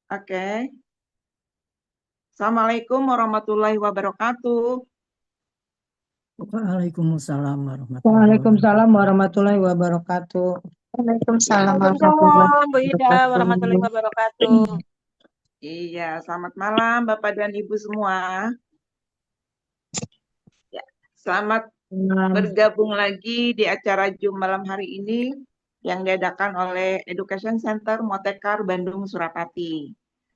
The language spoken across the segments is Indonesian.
Oke. Assalamualaikum warahmatullahi wabarakatuh. Waalaikumsalam warahmatullahi wabarakatuh. Waalaikumsalam warahmatullahi wabarakatuh. Waalaikumsalam warahmatullahi Waalaikumsalam Bu Ida warahmatullahi wabarakatuh. wabarakatuh. Iya, selamat malam Bapak dan Ibu semua. Ya, selamat bergabung lagi di acara Zoom malam hari ini yang diadakan oleh Education Center Motekar Bandung Surapati.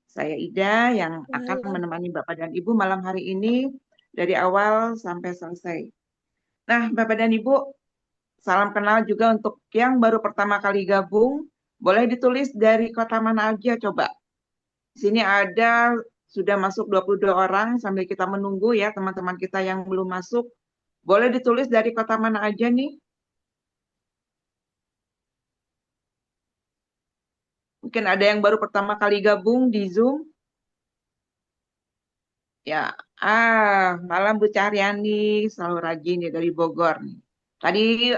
Saya Ida yang akan menemani Bapak dan Ibu malam hari ini dari awal sampai selesai. Nah, Bapak dan Ibu, salam kenal juga untuk yang baru pertama kali gabung. Boleh ditulis dari kota mana aja coba. Di sini ada sudah masuk 22 orang sambil kita menunggu ya teman-teman kita yang belum masuk. Boleh ditulis dari kota mana aja nih? Mungkin ada yang baru pertama kali gabung di Zoom. Ya, malam Bu Cahyani, selalu rajin ya dari Bogor nih. Tadi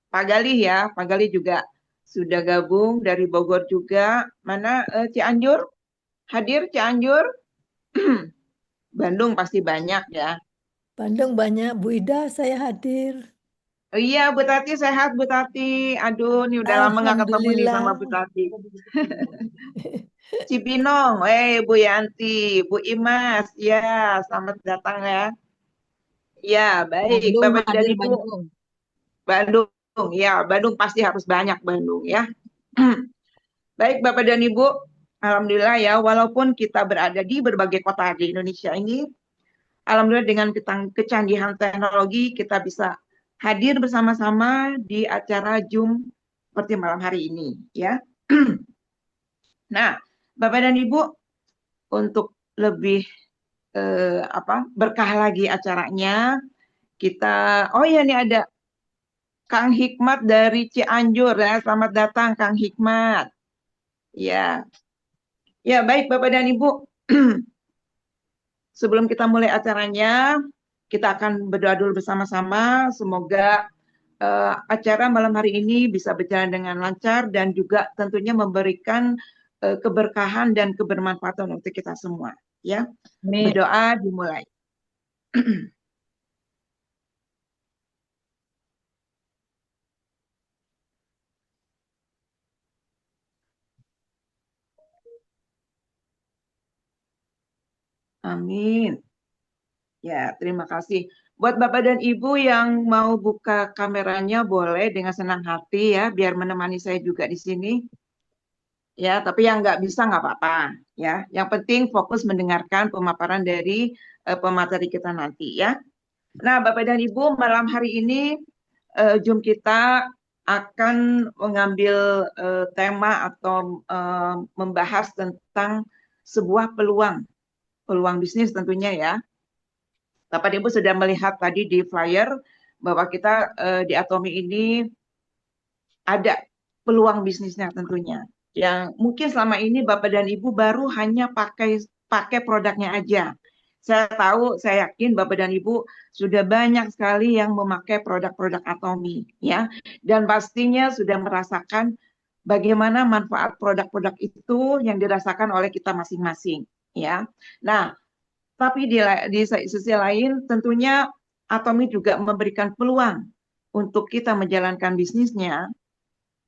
Pak Galih ya, Pak Galih juga sudah gabung dari Bogor juga. Mana Cianjur? Hadir Cianjur? Bandung pasti banyak ya. Bandung banyak, Bu Ida, saya hadir. Oh iya, Bu Tati sehat Bu Tati. Aduh, nih udah lama nggak ketemu nih sama Bu Tati. Cibinong, Bu Yanti, Bu Imas, ya selamat datang ya. Ya, baik, Bandung Bapak dan hadir Ibu. Bandung. Bandung, ya Bandung pasti harus banyak Bandung ya. Baik, Bapak dan Ibu, alhamdulillah ya, walaupun kita berada di berbagai kota di Indonesia ini, alhamdulillah dengan kecanggihan teknologi kita bisa hadir bersama-sama di acara Zoom seperti malam hari ini ya. Nah, Bapak dan Ibu, untuk lebih berkah lagi acaranya, kita ya ini ada Kang Hikmat dari Cianjur ya. Selamat datang Kang Hikmat. Ya. Ya, baik Bapak dan Ibu. Sebelum kita mulai acaranya, kita akan berdoa dulu bersama-sama. Semoga acara malam hari ini bisa berjalan dengan lancar dan juga tentunya memberikan keberkahan dan kebermanfaatan untuk kita semua. Ya, berdoa dimulai. Amin. Ya, terima kasih. Buat Bapak dan Ibu yang mau buka kameranya boleh dengan senang hati ya, biar menemani saya juga di sini. Ya, tapi yang nggak bisa nggak apa-apa. Ya, yang penting fokus mendengarkan pemaparan dari pemateri kita nanti ya. Nah, Bapak dan Ibu, malam hari ini Zoom kita akan mengambil tema atau membahas tentang sebuah peluang bisnis tentunya ya. Bapak Ibu sudah melihat tadi di flyer bahwa kita di Atomi ini ada peluang bisnisnya tentunya. Yang mungkin selama ini Bapak dan Ibu baru hanya pakai produknya aja. Saya tahu, saya yakin Bapak dan Ibu sudah banyak sekali yang memakai produk-produk Atomi ya. Dan pastinya sudah merasakan bagaimana manfaat produk-produk itu yang dirasakan oleh kita masing-masing ya. Nah, tapi di sisi lain tentunya Atomi juga memberikan peluang untuk kita menjalankan bisnisnya,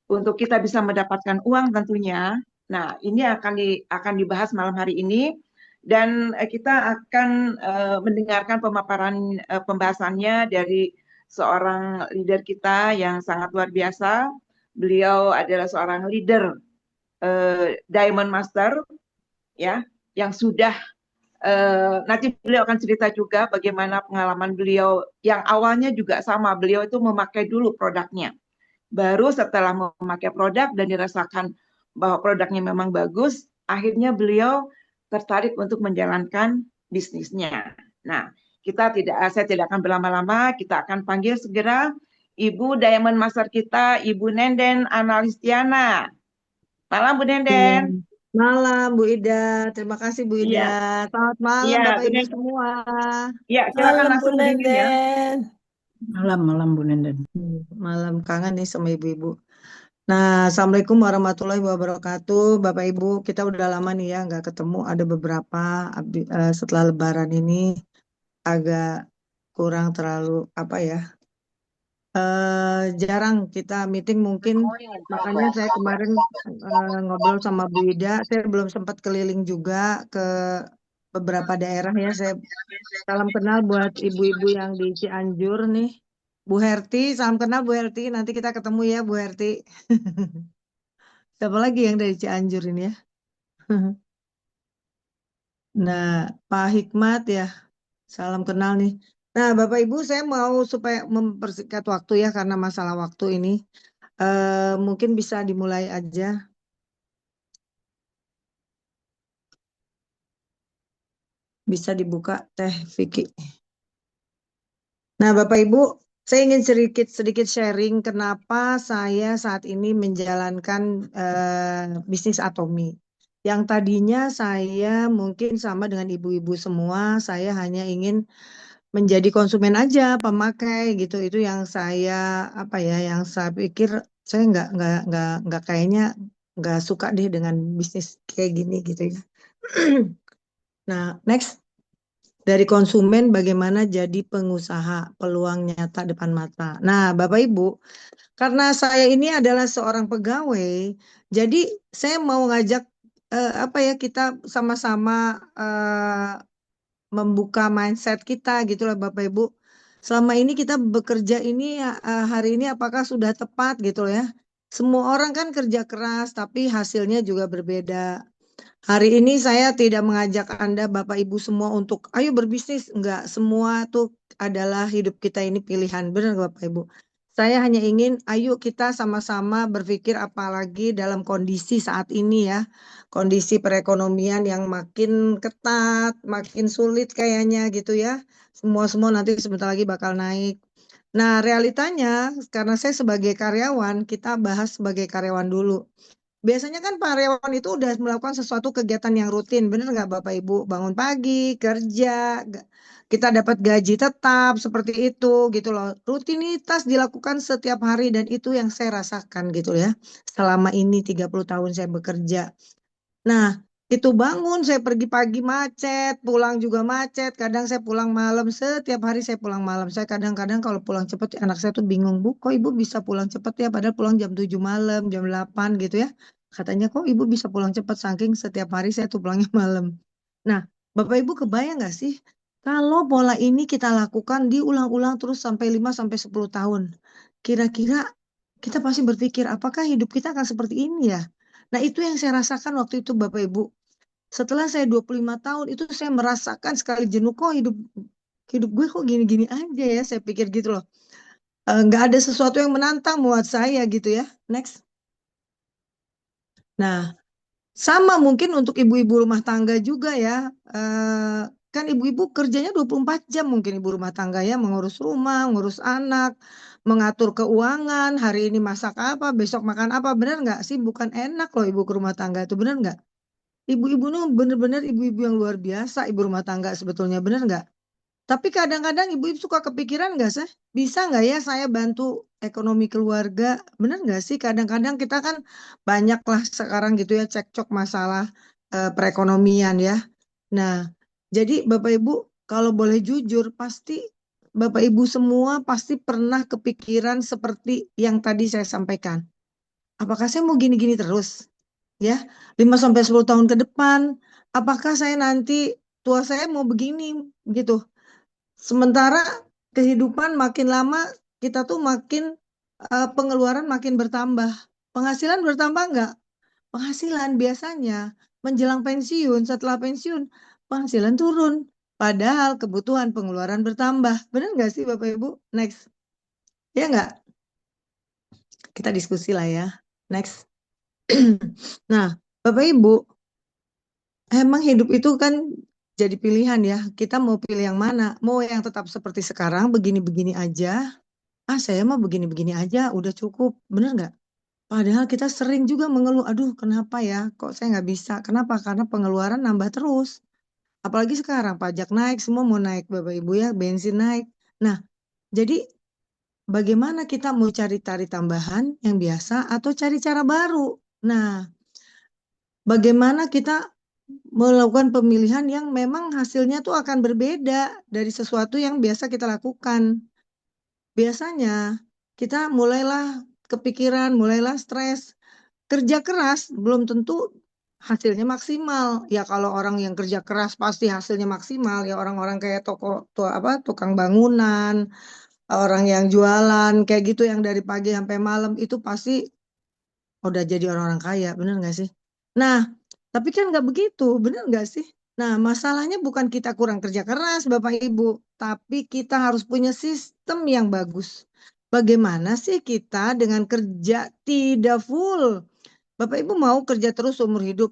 untuk kita bisa mendapatkan uang tentunya. Nah, ini akan dibahas malam hari ini dan kita akan mendengarkan pemaparan pembahasannya dari seorang leader kita yang sangat luar biasa. Beliau adalah seorang leader Diamond Master ya, yang sudah nanti beliau akan cerita juga bagaimana pengalaman beliau yang awalnya juga sama, beliau itu memakai dulu produknya. Baru setelah memakai produk dan dirasakan bahwa produknya memang bagus, akhirnya beliau tertarik untuk menjalankan bisnisnya. Nah, saya tidak akan berlama-lama, kita akan panggil segera Ibu Diamond Master kita, Ibu Nenden Analistiana. Malam Bu Nenden. Malam Bu Ida, terima kasih Bu Ida. Iya. Selamat malam Iya, Bapak Bu Ibu Nenden. semua. Ya, silakan Malam Bu langsung Bu Nenden ya. Nenden. Malam Bu Nenden. Malam kangen nih sama ibu-ibu. Nah, Assalamualaikum warahmatullahi wabarakatuh. Bapak Ibu, kita udah lama nih ya nggak ketemu. Ada beberapa setelah Lebaran ini agak kurang terlalu apa ya. Jarang kita meeting mungkin. Makanya saya kemarin ngobrol sama Bu Ida. Saya belum sempat keliling juga ke beberapa daerah ya. Saya salam kenal buat ibu-ibu yang di Cianjur nih. Bu Herti, salam kenal Bu Herti. Nanti kita ketemu ya Bu Herti. Siapa lagi yang dari Cianjur ini ya? Nah, Pak Hikmat ya, salam kenal nih. Nah, Bapak Ibu, saya mau supaya mempersingkat waktu ya karena masalah waktu ini. Mungkin bisa dimulai aja. Bisa dibuka Teh Vicky. Nah, Bapak Ibu, saya ingin sedikit sharing kenapa saya saat ini menjalankan bisnis Atomi. Yang tadinya saya mungkin sama dengan ibu-ibu semua, saya hanya ingin menjadi konsumen aja, pemakai gitu. Itu yang saya apa ya, yang saya pikir saya nggak kayaknya nggak suka deh dengan bisnis kayak gini gitu ya. Nah, next. Dari konsumen bagaimana jadi pengusaha, peluang nyata depan mata. Nah, Bapak Ibu, karena saya ini adalah seorang pegawai, jadi saya mau ngajak apa ya kita sama-sama membuka mindset kita gitu lah Bapak Ibu. Selama ini kita bekerja ini hari ini apakah sudah tepat gitu loh ya. Semua orang kan kerja keras tapi hasilnya juga berbeda. Hari ini saya tidak mengajak Anda Bapak Ibu semua untuk ayo berbisnis. Enggak, semua tuh adalah hidup kita ini pilihan. Benar nggak, Bapak Ibu? Saya hanya ingin ayo kita sama-sama berpikir apalagi dalam kondisi saat ini ya. Kondisi perekonomian yang makin ketat, makin sulit kayaknya gitu ya. Semua nanti sebentar lagi bakal naik. Nah, realitanya karena saya sebagai karyawan, kita bahas sebagai karyawan dulu. Biasanya kan karyawan itu udah melakukan sesuatu kegiatan yang rutin, bener nggak Bapak Ibu? Bangun pagi, kerja, kita dapat gaji tetap seperti itu gitu loh. Rutinitas dilakukan setiap hari dan itu yang saya rasakan gitu ya. Selama ini 30 tahun saya bekerja. Nah, itu bangun, saya pergi pagi macet, pulang juga macet. Kadang saya pulang malam, setiap hari saya pulang malam. Saya kadang-kadang kalau pulang cepat, anak saya tuh bingung, Bu, kok ibu bisa pulang cepat ya? Padahal pulang jam 7 malam, jam 8 gitu ya. Katanya, kok ibu bisa pulang cepat, saking setiap hari saya tuh pulangnya malam. Nah, Bapak Ibu kebayang nggak sih? Kalau pola ini kita lakukan diulang-ulang terus sampai 5 sampai 10 tahun. Kira-kira kita pasti berpikir, apakah hidup kita akan seperti ini ya? Nah, itu yang saya rasakan waktu itu Bapak Ibu. Setelah saya 25 tahun itu saya merasakan sekali jenuh kok hidup hidup gue kok gini-gini aja ya. Saya pikir gitu loh. Nggak ada sesuatu yang menantang buat saya gitu ya. Next. Nah, sama mungkin untuk ibu-ibu rumah tangga juga ya. Kan ibu-ibu kerjanya 24 jam mungkin ibu rumah tangga ya. Mengurus rumah, ngurus anak, mengatur keuangan. Hari ini masak apa, besok makan apa. Benar nggak sih? Bukan enak loh ibu ke rumah tangga itu. Benar nggak? Ibu-ibu ini benar-benar ibu-ibu yang luar biasa, ibu rumah tangga sebetulnya, benar nggak? Tapi kadang-kadang ibu-ibu suka kepikiran nggak sih, bisa nggak ya saya bantu ekonomi keluarga? Benar nggak sih? Kadang-kadang kita kan banyak lah sekarang gitu ya cekcok masalah perekonomian ya. Nah, jadi Bapak Ibu kalau boleh jujur pasti Bapak Ibu semua pasti pernah kepikiran seperti yang tadi saya sampaikan. Apakah saya mau gini-gini terus? Ya, 5 sampai 10 tahun ke depan, apakah saya nanti tua saya mau begini gitu. Sementara kehidupan makin lama kita tuh makin pengeluaran makin bertambah. Penghasilan bertambah enggak? Penghasilan biasanya menjelang pensiun, setelah pensiun penghasilan turun. Padahal kebutuhan pengeluaran bertambah. Benar nggak sih Bapak Ibu? Next. Ya nggak? Kita diskusi lah ya. Next. Nah, Bapak Ibu, emang hidup itu kan jadi pilihan ya. Kita mau pilih yang mana? Mau yang tetap seperti sekarang, begini-begini aja. Ah, saya mah begini-begini aja, udah cukup. Bener nggak? Padahal kita sering juga mengeluh, aduh kenapa ya? Kok saya nggak bisa? Kenapa? Karena pengeluaran nambah terus. Apalagi sekarang pajak naik, semua mau naik Bapak Ibu ya, bensin naik. Nah, jadi bagaimana kita mau cari tari tambahan yang biasa atau cari cara baru. Nah, bagaimana kita melakukan pemilihan yang memang hasilnya tuh akan berbeda dari sesuatu yang biasa kita lakukan. Biasanya kita mulailah kepikiran, mulailah stres. Kerja keras belum tentu hasilnya maksimal. Ya kalau orang yang kerja keras pasti hasilnya maksimal. Ya orang-orang kayak tukang bangunan, orang yang jualan kayak gitu yang dari pagi sampai malam itu pasti udah jadi orang-orang kaya, bener nggak sih? Nah, tapi kan nggak begitu, bener nggak sih? Nah, masalahnya bukan kita kurang kerja keras, Bapak Ibu, tapi kita harus punya sistem yang bagus. Bagaimana sih kita dengan kerja tidak full? Bapak Ibu mau kerja terus seumur hidup?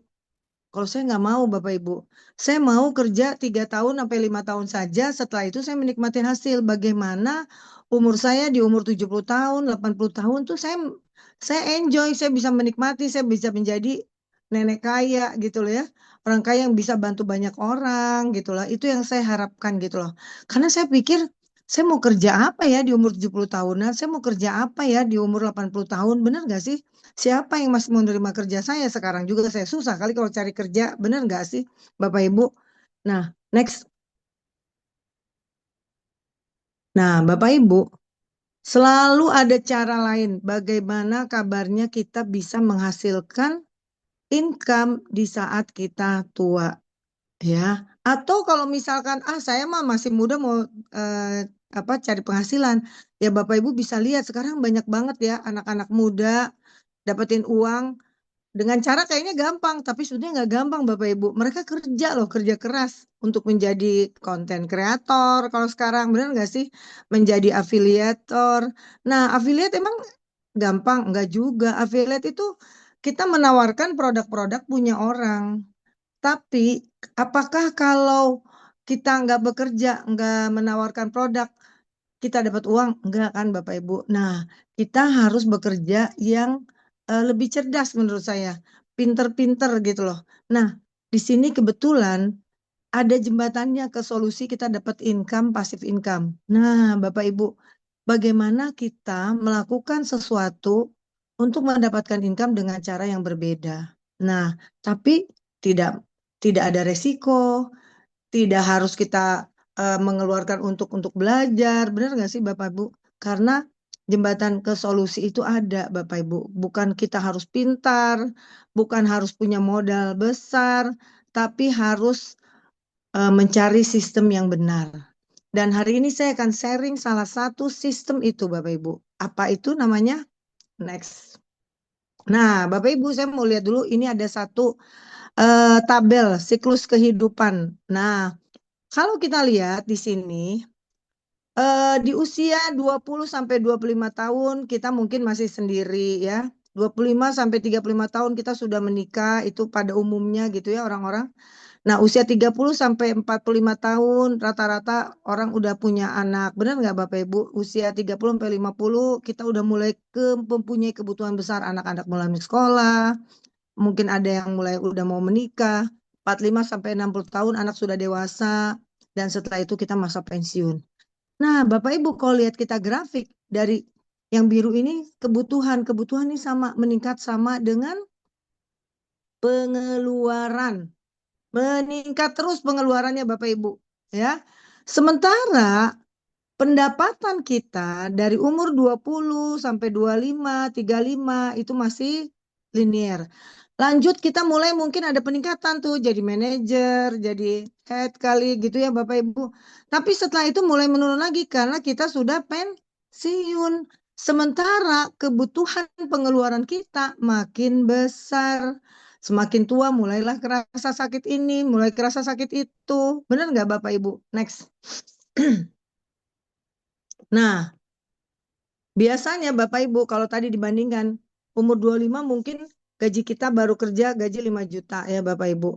Kalau saya nggak mau, Bapak Ibu. Saya mau kerja 3 tahun sampai 5 tahun saja. Setelah itu saya menikmati hasil. Bagaimana umur saya di umur 70 tahun, 80 tahun tuh saya enjoy, saya bisa menikmati, saya bisa menjadi nenek kaya gitu loh ya. Orang kaya yang bisa bantu banyak orang gitu loh. Itu yang saya harapkan gitu loh. Karena saya pikir saya mau kerja apa ya di umur 70 tahunan, saya mau kerja apa ya di umur 80 tahun, benar nggak sih? Siapa yang masih mau menerima kerja saya sekarang juga saya susah kali kalau cari kerja, benar nggak sih Bapak Ibu? Nah, next. Nah, Bapak Ibu, selalu ada cara lain bagaimana kabarnya kita bisa menghasilkan income di saat kita tua, ya. Atau kalau misalkan saya mah masih muda mau cari penghasilan, ya Bapak Ibu bisa lihat sekarang banyak banget ya anak-anak muda dapetin uang dengan cara kayaknya gampang, tapi sebenarnya nggak gampang Bapak Ibu. Mereka kerja loh, kerja keras untuk menjadi konten kreator kalau sekarang, benar nggak sih? Menjadi afiliator. Nah, affiliate emang gampang? Nggak juga. Affiliate itu kita menawarkan produk-produk punya orang. Tapi apakah kalau kita nggak bekerja, nggak menawarkan produk, kita dapat uang? Enggak kan Bapak Ibu. Nah, kita harus bekerja yang lebih cerdas menurut saya. Pinter-pinter gitu loh. Nah, di sini kebetulan ada jembatannya ke solusi kita dapat income, passive income. Nah, Bapak Ibu, bagaimana kita melakukan sesuatu untuk mendapatkan income dengan cara yang berbeda. Nah, tapi tidak tidak ada resiko, tidak harus kita mengeluarkan untuk belajar, benar nggak sih Bapak Ibu? Karena jembatan ke solusi itu ada Bapak Ibu. Bukan kita harus pintar, bukan harus punya modal besar, tapi harus mencari sistem yang benar. Dan hari ini saya akan sharing salah satu sistem itu Bapak Ibu. Apa itu namanya? Next. Nah, Bapak Ibu saya mau lihat dulu ini ada satu tabel siklus kehidupan. Nah, kalau kita lihat di sini, di usia 20 sampai 25 tahun kita mungkin masih sendiri ya. 25 sampai 35 tahun kita sudah menikah, itu pada umumnya gitu ya orang-orang. Nah, usia 30 sampai 45 tahun rata-rata orang udah punya anak. Benar nggak Bapak Ibu? Usia 30 sampai 50 kita udah mulai mempunyai kebutuhan besar, anak-anak mulai sekolah, mungkin ada yang mulai udah mau menikah. 45 sampai 60 tahun anak sudah dewasa dan setelah itu kita masa pensiun. Nah, Bapak Ibu kalau lihat kita grafik dari yang biru ini kebutuhan ini sama meningkat sama dengan pengeluaran. Meningkat terus pengeluarannya Bapak Ibu, ya. Sementara pendapatan kita dari umur 20 sampai 25, 35 itu masih linear. Lanjut kita mulai mungkin ada peningkatan tuh jadi manajer, jadi head kali gitu ya Bapak Ibu. Tapi setelah itu mulai menurun lagi karena kita sudah pensiun. Sementara kebutuhan pengeluaran kita makin besar. Semakin tua mulailah kerasa sakit ini, mulai kerasa sakit itu. Benar nggak Bapak Ibu? Next. Nah, biasanya Bapak Ibu kalau tadi dibandingkan umur 25 mungkin gaji kita baru kerja gaji 5 juta ya Bapak Ibu.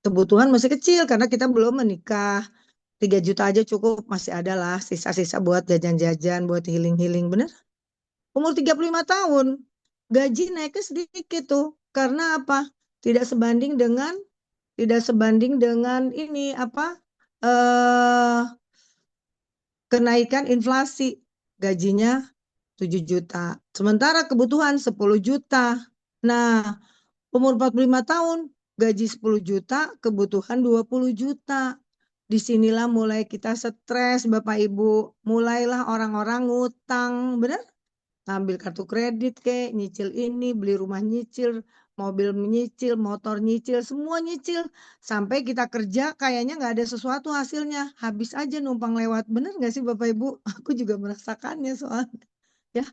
Kebutuhan masih kecil karena kita belum menikah. 3 juta aja cukup, masih ada lah sisa-sisa buat jajan-jajan, buat healing-healing, bener? Umur 35 tahun, gaji naiknya sedikit tuh. Karena apa? Tidak sebanding dengan ini apa? Kenaikan inflasi. gajinya 7 juta. Sementara kebutuhan 10 juta. Nah, umur 45 tahun, gaji 10 juta, kebutuhan 20 juta. Disinilah mulai kita stres Bapak Ibu. Mulailah orang-orang ngutang, benar? Ambil kartu kredit kek, nyicil ini, beli rumah nyicil, mobil menyicil, motor nyicil, semua nyicil. Sampai kita kerja kayaknya nggak ada sesuatu hasilnya. Habis aja numpang lewat. Bener nggak sih Bapak Ibu? Aku juga merasakannya soalnya. Ya,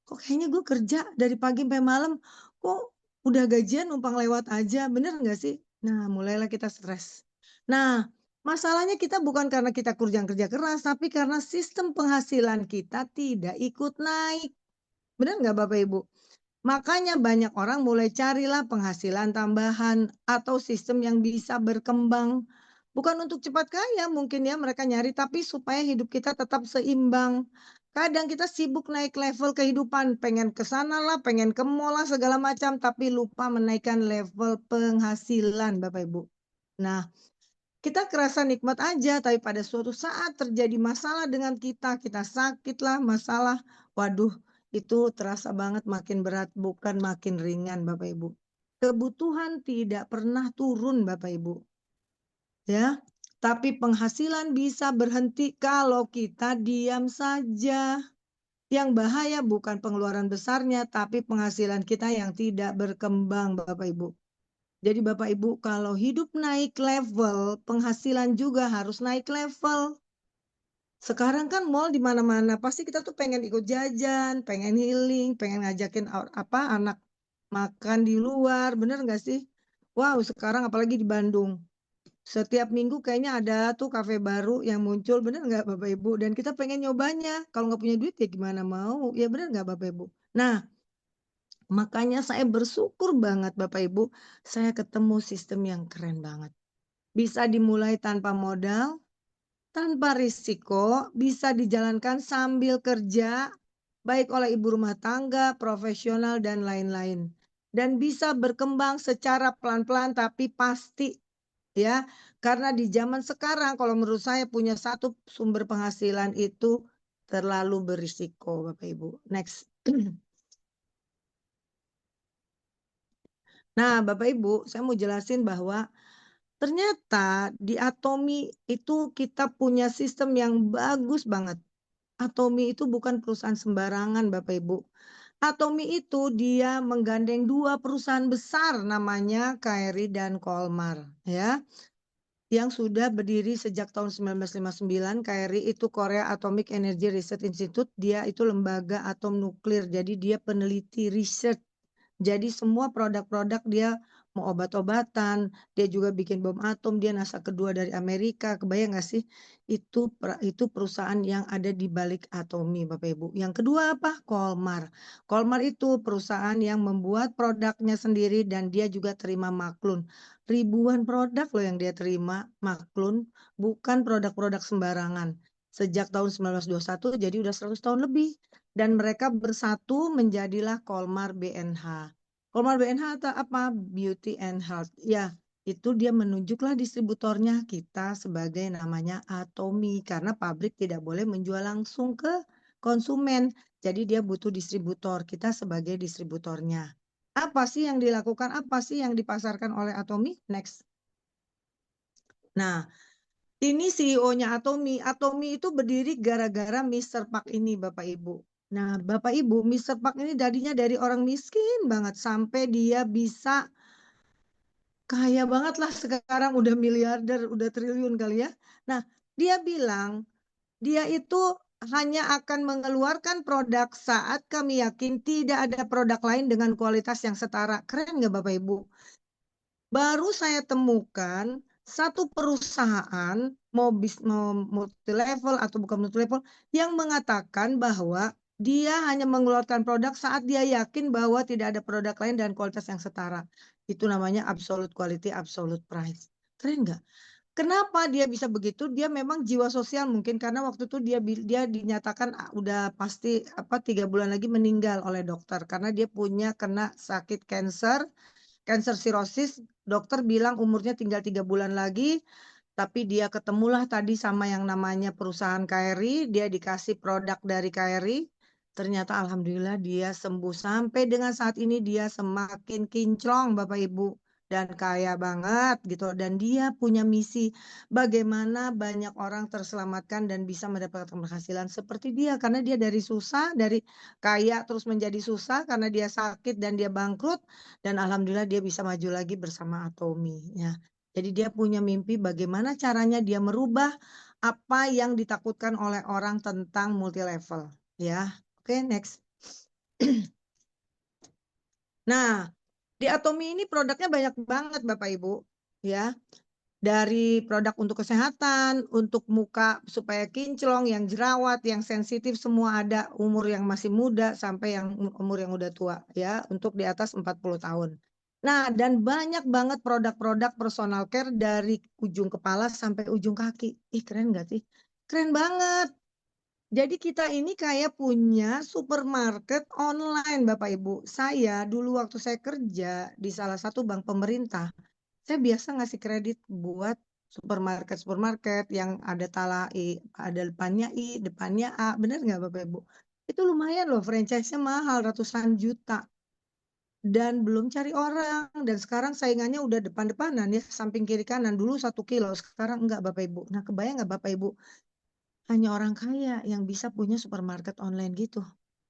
kok kayaknya gue kerja dari pagi sampai malam, kok udah gajian numpang lewat aja. Bener nggak sih? Nah, mulailah kita stres. Nah, masalahnya kita bukan karena kita kerja keras, tapi karena sistem penghasilan kita tidak ikut naik. Benar nggak Bapak Ibu? Makanya banyak orang mulai carilah penghasilan tambahan atau sistem yang bisa berkembang. Bukan untuk cepat kaya mungkin ya mereka nyari, tapi supaya hidup kita tetap seimbang. Kadang kita sibuk naik level kehidupan, pengen ke sana lah, pengen ke mall lah, segala macam, tapi lupa menaikkan level penghasilan Bapak Ibu. Nah, kita kerasa nikmat aja, tapi pada suatu saat terjadi masalah dengan kita sakit lah, masalah. Waduh, itu terasa banget makin berat, bukan makin ringan Bapak Ibu. Kebutuhan tidak pernah turun Bapak Ibu. Ya, tapi penghasilan bisa berhenti kalau kita diam saja. Yang bahaya bukan pengeluaran besarnya, tapi penghasilan kita yang tidak berkembang Bapak Ibu. Jadi Bapak Ibu kalau hidup naik level, penghasilan juga harus naik level. Sekarang kan mall di mana-mana, pasti kita tuh pengen ikut jajan, pengen healing, pengen ngajakin anak makan di luar, bener nggak sih? Wow, sekarang apalagi di Bandung. Setiap minggu kayaknya ada tuh kafe baru yang muncul, bener nggak Bapak Ibu? Dan kita pengen nyobanya. Kalau nggak punya duit ya gimana mau? Ya bener nggak Bapak Ibu? Nah, makanya saya bersyukur banget Bapak Ibu, saya ketemu sistem yang keren banget. Bisa dimulai tanpa modal, tanpa risiko, bisa dijalankan sambil kerja, baik oleh ibu rumah tangga, profesional, dan lain-lain. Dan bisa berkembang secara pelan-pelan tapi pasti. Ya, karena di zaman sekarang kalau menurut saya punya satu sumber penghasilan itu terlalu berisiko Bapak Ibu. Next. Nah, Bapak Ibu, saya mau jelasin bahwa ternyata di Atomi itu kita punya sistem yang bagus banget. Atomi itu bukan perusahaan sembarangan, Bapak Ibu. Atomi itu dia menggandeng 2 perusahaan besar namanya KRI dan Kolmar, ya. Yang sudah berdiri sejak tahun 1959. KRI itu Korea Atomic Energy Research Institute, dia itu lembaga atom nuklir. Jadi dia peneliti research. Jadi semua produk-produk dia mau obat-obatan, dia juga bikin bom atom, dia NASA kedua dari Amerika. Kebayang nggak sih? Itu perusahaan yang ada di balik Atomi, Bapak Ibu. Yang kedua apa? Kolmar. Kolmar itu perusahaan yang membuat produknya sendiri dan dia juga terima maklun. Ribuan produk loh yang dia terima maklun, bukan produk-produk sembarangan. Sejak tahun 1921 jadi udah 100 tahun lebih. Dan mereka bersatu menjadilah Kolmar BNH. Kolmar BNH atau apa? Beauty and Health. Ya, itu dia menunjuklah distributornya kita sebagai namanya Atomi. Karena pabrik tidak boleh menjual langsung ke konsumen. Jadi dia butuh distributor, kita sebagai distributornya. Apa sih yang dilakukan? Apa sih yang dipasarkan oleh Atomi? Next. Nah, ini CEO-nya Atomi. Atomi itu berdiri gara-gara Mr. Park ini, Bapak Ibu. Nah, Bapak Ibu, Mr. Park ini tadinya dari orang miskin banget sampai dia bisa kaya banget lah sekarang udah miliarder, udah triliun kali ya. Nah, dia bilang dia itu hanya akan mengeluarkan produk saat kami yakin tidak ada produk lain dengan kualitas yang setara. Keren nggak Bapak Ibu? Baru saya temukan satu perusahaan mau multi level atau bukan multi level yang mengatakan bahwa dia hanya mengeluarkan produk saat dia yakin bahwa tidak ada produk lain dan kualitas yang setara. Itu namanya absolute quality, absolute price. Keren nggak? Kenapa dia bisa begitu? Dia memang jiwa sosial mungkin karena waktu itu dia dinyatakan udah pasti 3 bulan lagi meninggal oleh dokter karena dia kena sakit kanker sirosis. Dokter bilang umurnya tinggal 3 bulan lagi, tapi dia ketemulah tadi sama yang namanya perusahaan KRI, dia dikasih produk dari KRI, Ternyata alhamdulillah dia sembuh. Sampai dengan saat ini dia semakin kinclong Bapak Ibu. Dan kaya banget gitu. Dan dia punya misi bagaimana banyak orang terselamatkan dan bisa mendapatkan penghasilan seperti dia. Karena dia dari susah, dari kaya terus menjadi susah karena dia sakit dan dia bangkrut. Dan alhamdulillah dia bisa maju lagi bersama Atomi. Ya. Jadi dia punya mimpi bagaimana caranya dia merubah apa yang ditakutkan oleh orang tentang multi level. Ya. Oke, next. Nah, di Atomi ini produknya banyak banget Bapak Ibu, ya. Dari produk untuk kesehatan, untuk muka supaya kinclong, yang jerawat, yang sensitif semua ada, umur yang masih muda sampai yang umur yang udah tua, ya, untuk di atas 40 tahun. Nah, dan banyak banget produk-produk personal care dari ujung kepala sampai ujung kaki. Ih, keren nggak sih? Keren banget. Jadi kita ini kayak punya supermarket online Bapak Ibu. Saya dulu waktu saya kerja di salah satu bank pemerintah, saya biasa ngasih kredit buat supermarket yang ada tala I, ada depannya I, depannya A. Bener nggak Bapak Ibu? Itu lumayan loh, franchise-nya mahal ratusan juta. Dan belum cari orang. Dan sekarang saingannya udah depan-depanan ya, samping kiri kanan. Dulu 1 kilo, sekarang enggak Bapak Ibu. Nah kebayang nggak Bapak Ibu? Hanya orang kaya yang bisa punya supermarket online gitu.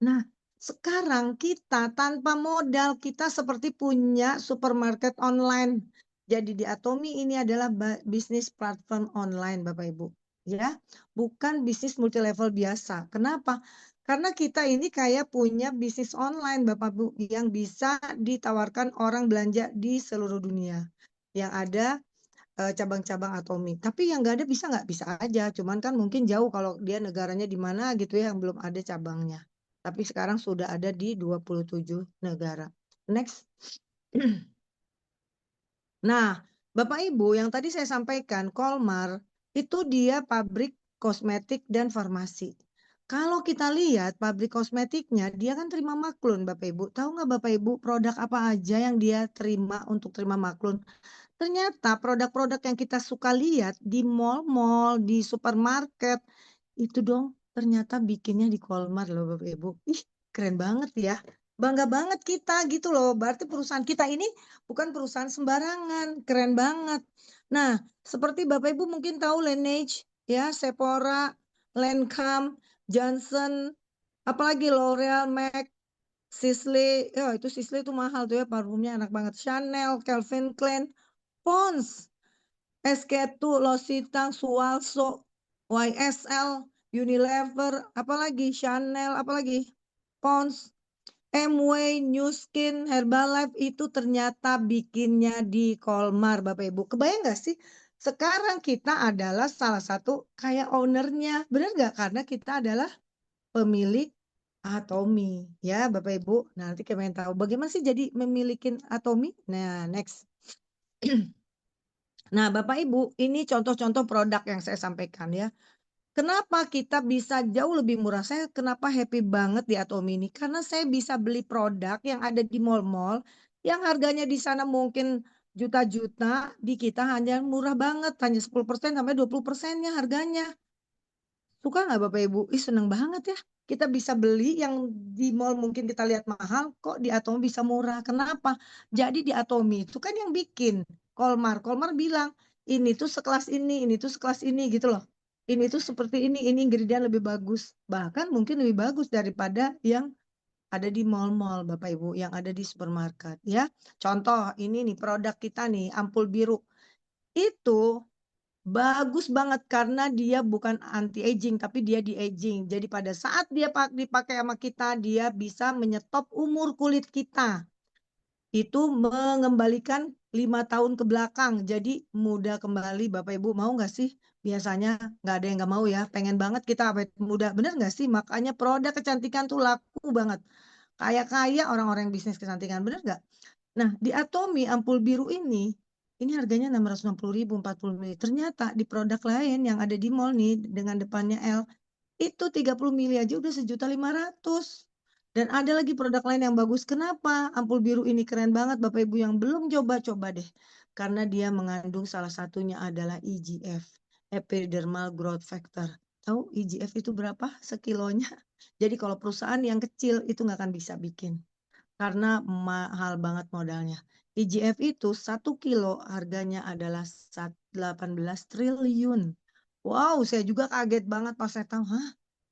Nah, sekarang kita tanpa modal kita seperti punya supermarket online. Jadi di Atomi ini adalah bisnis platform online Bapak Ibu. Ya, bukan bisnis multi level biasa. Kenapa? Karena kita ini kayak punya bisnis online Bapak Ibu yang bisa ditawarkan orang belanja di seluruh dunia. Yang ada cabang-cabang Atomi. Tapi yang nggak ada bisa nggak? Bisa aja. Cuman kan mungkin jauh kalau dia negaranya di mana gitu ya yang belum ada cabangnya. Tapi sekarang sudah ada di 27 negara. Next. Nah, Bapak Ibu yang tadi saya sampaikan, Kolmar itu dia pabrik kosmetik dan farmasi. Kalau kita lihat pabrik kosmetiknya, dia kan terima maklun Bapak Ibu. Tahu nggak Bapak Ibu produk apa aja yang dia terima untuk terima maklun? Ternyata produk-produk yang kita suka lihat di mall-mall, di supermarket, itu dong ternyata bikinnya di Kolmar loh Bapak Ibu. Ih, keren banget ya. Bangga banget kita gitu loh. Berarti perusahaan kita ini bukan perusahaan sembarangan. Keren banget. Nah, seperti Bapak Ibu mungkin tahu Laneige, ya, Sephora, Lancome, Johnson, apalagi L'Oreal, MAC, Sisley. Ya, itu Sisley itu mahal tuh ya, parfumnya enak banget. Chanel, Calvin Klein, Pons, SK2, L'Occitane, Sualso, YSL, Unilever, apalagi Chanel, apalagi Pons, Amway, New Skin, Herbalife itu ternyata bikinnya di Kolmar Bapak Ibu. Kebayang nggak sih? Sekarang kita adalah salah satu kayak ownernya. Benar nggak? Karena kita adalah pemilik Atomi. Ya Bapak Ibu. Nah, nanti kalian tahu bagaimana sih jadi memiliki Atomi. Nah, next. Nah, Bapak Ibu, ini contoh-contoh produk yang saya sampaikan ya. Kenapa kita bisa jauh lebih murah? Saya kenapa happy banget di Atomi ini? Karena saya bisa beli produk yang ada di mall-mall yang harganya di sana mungkin juta-juta, di kita hanya murah banget, hanya 10% sampai 20%-nya harganya. Suka nggak Bapak Ibu? Ih, seneng banget ya. Kita bisa beli yang di mall mungkin kita lihat mahal, kok di Atomi bisa murah. Kenapa? Jadi di Atomi itu kan yang bikin Kolmar. Kolmar bilang, ini tuh sekelas ini tuh sekelas ini gitu loh. Ini tuh seperti ini ingredient lebih bagus. Bahkan mungkin lebih bagus daripada yang ada di mall-mall Bapak Ibu, yang ada di supermarket ya. Contoh ini nih produk kita nih, ampul biru. Itu bagus banget karena dia bukan anti aging tapi dia di aging. Jadi pada saat dia dipakai sama kita dia bisa menyetop umur kulit kita. Itu mengembalikan 5 tahun ke belakang. Jadi muda kembali Bapak Ibu mau nggak sih? Biasanya nggak ada yang nggak mau ya. Pengen banget kita awet muda. Bener nggak sih? Makanya produk kecantikan tuh laku banget. Kaya-kaya orang-orang bisnis kecantikan. Bener nggak? Nah, di Atomi ampul biru ini harganya 660.000, 40 mili. Ternyata di produk lain yang ada di mall nih dengan depannya L itu 30 mili aja udah 1.500.000. Dan ada lagi produk lain yang bagus. Kenapa? Ampul biru ini keren banget Bapak Ibu yang belum coba-coba deh. Karena dia mengandung salah satunya adalah EGF, Epidermal Growth Factor. Tahu EGF itu berapa sekilonya? Jadi kalau perusahaan yang kecil itu nggak akan bisa bikin karena mahal banget modalnya. IGF itu 1 kilo harganya adalah 18 triliun. Wow, saya juga kaget banget pas saya tahu. Hah?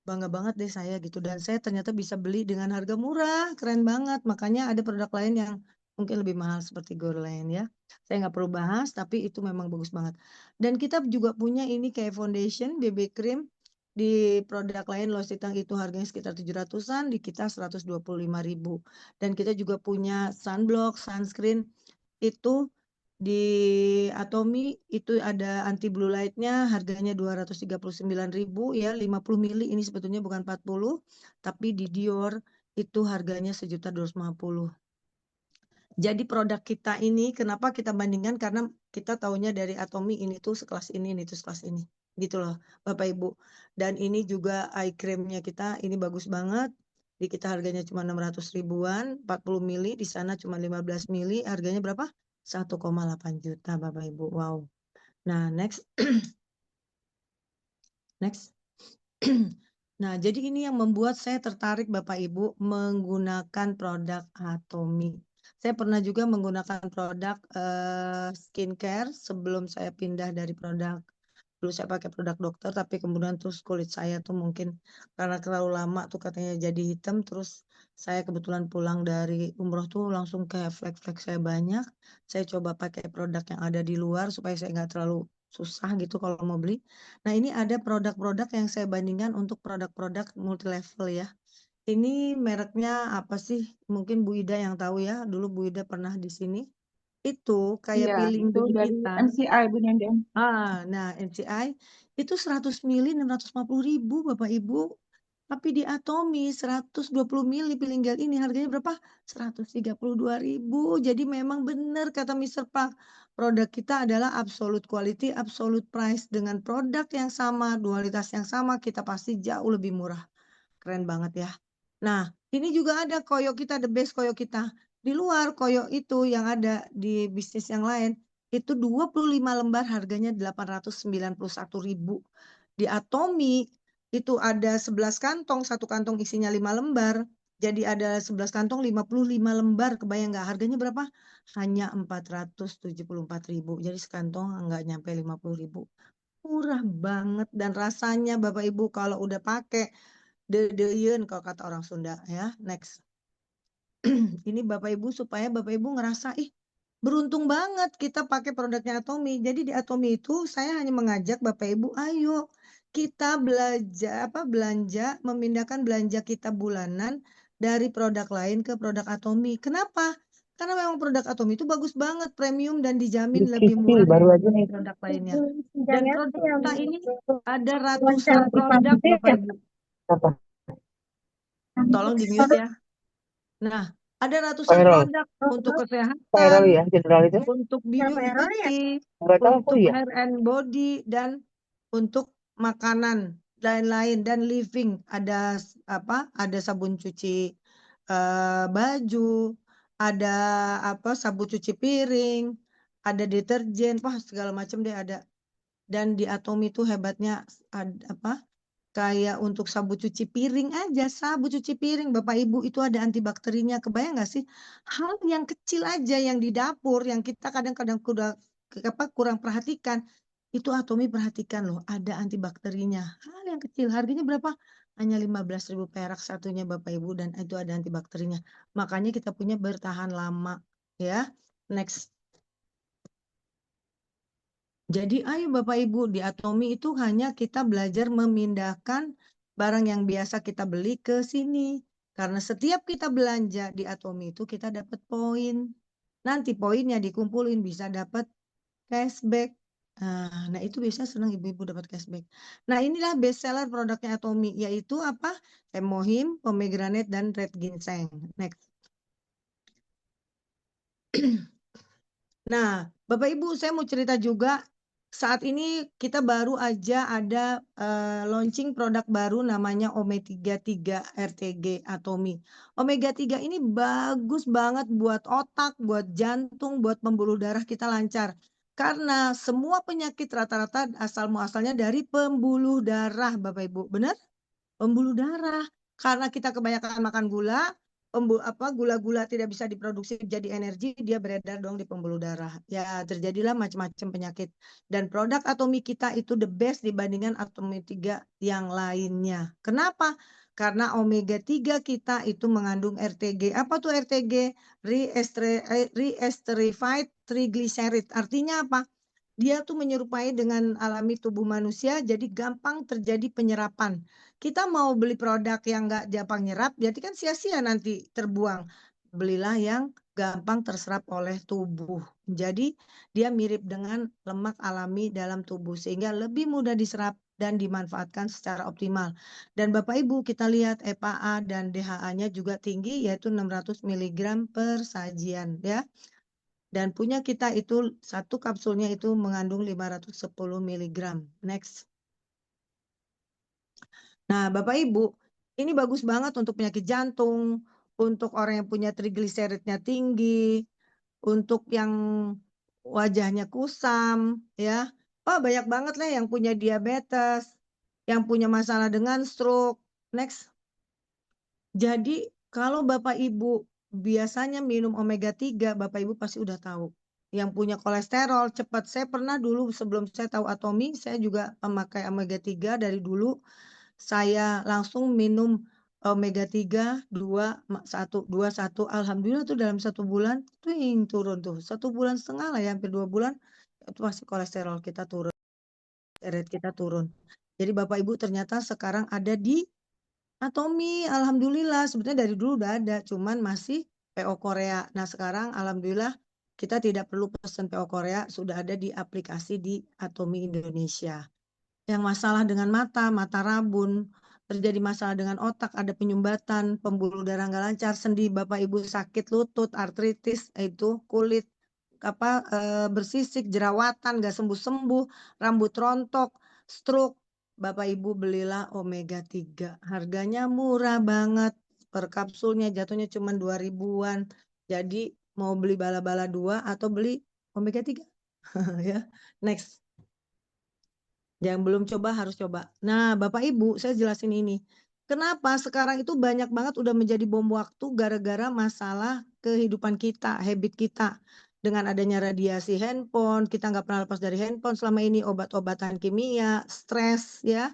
Bangga banget deh saya gitu. Dan saya ternyata bisa beli dengan harga murah. Keren banget. Makanya ada produk lain yang mungkin lebih mahal seperti Goerlain ya. Saya nggak perlu bahas, tapi itu memang bagus banget. Dan kita juga punya ini kayak foundation, BB cream. Di produk lain L'Occitane itu harganya sekitar 700-an, di kita 125.000. Dan kita juga punya sunblock, sunscreen itu di Atomy itu ada anti blue light-nya harganya 239.000 ya, 50 mili ini sebetulnya bukan 40, tapi di Dior itu harganya 1.250.000. Jadi produk kita ini kenapa kita bandingkan karena kita taunya dari Atomy ini tuh sekelas ini tuh sekelas ini. Gitu loh Bapak Ibu. Dan ini juga eye cream-nya kita ini bagus banget. Di kita harganya cuma 600 ribuan, 40 mili, di sana cuma 15 mili, harganya berapa? 1,8 juta Bapak Ibu. Wow. Nah, next. Next. Nah, jadi ini yang membuat saya tertarik Bapak Ibu menggunakan produk Atomy. Saya pernah juga menggunakan produk skincare sebelum saya pindah dari produk. Dulu saya pakai produk dokter, tapi kemudian terus kulit saya tuh mungkin karena terlalu lama tuh katanya jadi hitam. Terus saya kebetulan pulang dari umroh tuh langsung kayak flek-flek saya banyak. Saya coba pakai produk yang ada di luar supaya saya nggak terlalu susah gitu kalau mau beli. Nah ini ada produk-produk yang saya bandingkan untuk produk-produk multi level ya. Ini mereknya apa sih? Mungkin Bu Ida yang tahu ya. Dulu Bu Ida pernah di sini. Itu kayak Iya, peeling itu baby dari kita. MCI Bu Nenden. Nah MCI itu 100 mili 650.000 Bapak Ibu. Tapi di Atomy 120 mili peeling gel ini harganya berapa? 132.000. Jadi memang benar kata Mr. Park. Produk kita adalah absolute quality, absolute price. Dengan produk yang sama, dualitas yang sama, kita pasti jauh lebih murah. Keren banget ya. Nah, ini juga ada koyo kita, the best koyo kita. Di luar koyo itu yang ada di bisnis yang lain, itu 25 lembar harganya 891.000. Di Atomy itu ada 11 kantong, satu kantong isinya 5 lembar. Jadi ada 11 kantong 55 lembar. Kebayang nggak harganya berapa? Hanya 474.000. Jadi sekantong nggak nyampe 50.000. Murah banget dan rasanya Bapak Ibu kalau udah pakai dedeyen kalau kata orang Sunda ya. Next. Ini Bapak Ibu supaya Bapak Ibu ngerasa beruntung banget kita pakai produknya Atomy. Jadi di Atomy itu saya hanya mengajak Bapak Ibu, ayo kita belanja memindahkan belanja kita bulanan dari produk lain ke produk Atomy. Kenapa? Karena memang produk Atomy itu bagus banget, premium dan dijamin lebih murah baru aja dibanding nih. produk lainnya. Dan produk kita ini ada ratusan Loncat di produk pantai Bapak Ibu. apa? Tolong di mute ya. Nah, ada ratusan Viral. produk untuk Viral kesehatan, ya, general itu. untuk beauty, Nggak tahu untuk ya. hair and body, dan untuk makanan lain-lain dan living. Ada Ada sabun cuci baju, ada sabun cuci piring, ada deterjen, wah segala macam deh ada. Dan di Atomy itu hebatnya kayak untuk sabun cuci piring aja, sabun cuci piring Bapak Ibu itu ada antibakterinya. Kebayang nggak sih? Hal yang kecil aja yang di dapur yang kita kadang-kadang kurang perhatikan, itu Atomy perhatikan loh, ada antibakterinya. Hal yang kecil, harganya berapa? Hanya 15.000 perak satunya Bapak Ibu dan itu ada antibakterinya. Makanya kita punya bertahan lama ya. Next. Jadi ayo Bapak Ibu di Atomy itu hanya kita belajar memindahkan barang yang biasa kita beli ke sini. Karena setiap kita belanja di Atomy itu kita dapat poin. Nanti poinnya dikumpulin bisa dapat cashback. Nah itu biasanya senang ibu-ibu dapat cashback. Nah inilah best seller produknya Atomy yaitu apa? Emohim, pomegranate, dan red ginseng. Next. Nah, Bapak Ibu, saya mau cerita juga. Saat ini kita baru aja ada launching produk baru namanya Omega 3 RTG Atomy. Omega 3 ini bagus banget buat otak, buat jantung, buat pembuluh darah kita lancar. Karena semua penyakit rata-rata asal muasalnya dari pembuluh darah, Bapak Ibu. Benar? Pembuluh darah. Karena kita kebanyakan makan gula, gula-gula tidak bisa diproduksi jadi energi, dia beredar dong di pembuluh darah. Ya, terjadilah macam-macam penyakit. Dan produk Atomi kita itu the best dibandingkan Atomi 3 yang lainnya. Kenapa? Karena omega 3 kita itu mengandung RTG. Apa tuh RTG? Re-esterified triglyceride. Artinya apa? Dia tuh menyerupai dengan alami tubuh manusia, jadi gampang terjadi penyerapan. Kita mau beli produk yang nggak gampang nyerap, berarti kan sia-sia nanti terbuang. Belilah yang gampang terserap oleh tubuh. Jadi dia mirip dengan lemak alami dalam tubuh, sehingga lebih mudah diserap dan dimanfaatkan secara optimal. Dan Bapak Ibu kita lihat EPA dan DHA-nya juga tinggi, yaitu 600 mg per sajian ya. Dan punya kita itu satu kapsulnya itu mengandung 510 mg. Next. Nah, Bapak Ibu, ini bagus banget untuk penyakit jantung, untuk orang yang punya trigliseridnya tinggi, untuk yang wajahnya kusam, ya. Oh, banyak banget lah yang punya diabetes, yang punya masalah dengan stroke. Next. Jadi, kalau Bapak Ibu biasanya minum omega 3, Bapak Ibu pasti udah tahu. Yang punya kolesterol cepat. Saya pernah dulu sebelum saya tahu Atomi, saya juga memakai omega 3 dari dulu. Saya langsung minum omega 3 2 1 alhamdulillah tuh dalam 1 bulan turun tuh. 1,5 bulan lah ya, hampir 2 bulan itu pasti kolesterol kita turun, rate kita turun. Jadi Bapak Ibu ternyata sekarang ada di Atomi, alhamdulillah. Sebetulnya dari dulu udah ada, cuman masih PO Korea. Nah sekarang alhamdulillah kita tidak perlu pesan PO Korea, sudah ada di aplikasi di Atomi Indonesia. Yang masalah dengan mata rabun, terjadi masalah dengan otak, ada penyumbatan, pembuluh darah nggak lancar, sendi, Bapak Ibu sakit lutut, artritis, itu kulit bersisik, jerawatan nggak sembuh-sembuh, rambut rontok, stroke, Bapak Ibu belilah omega 3. Harganya murah banget. Per kapsulnya jatuhnya cuma 2 ribuan. Jadi mau beli bala-bala 2 atau beli omega 3. Ya. Next. Yang belum coba harus coba. Nah, Bapak Ibu, saya jelasin ini. Kenapa sekarang itu banyak banget udah menjadi bom waktu gara-gara masalah kehidupan kita, habit kita. Dengan adanya radiasi handphone, kita nggak pernah lepas dari handphone selama ini, obat-obatan kimia, stres ya.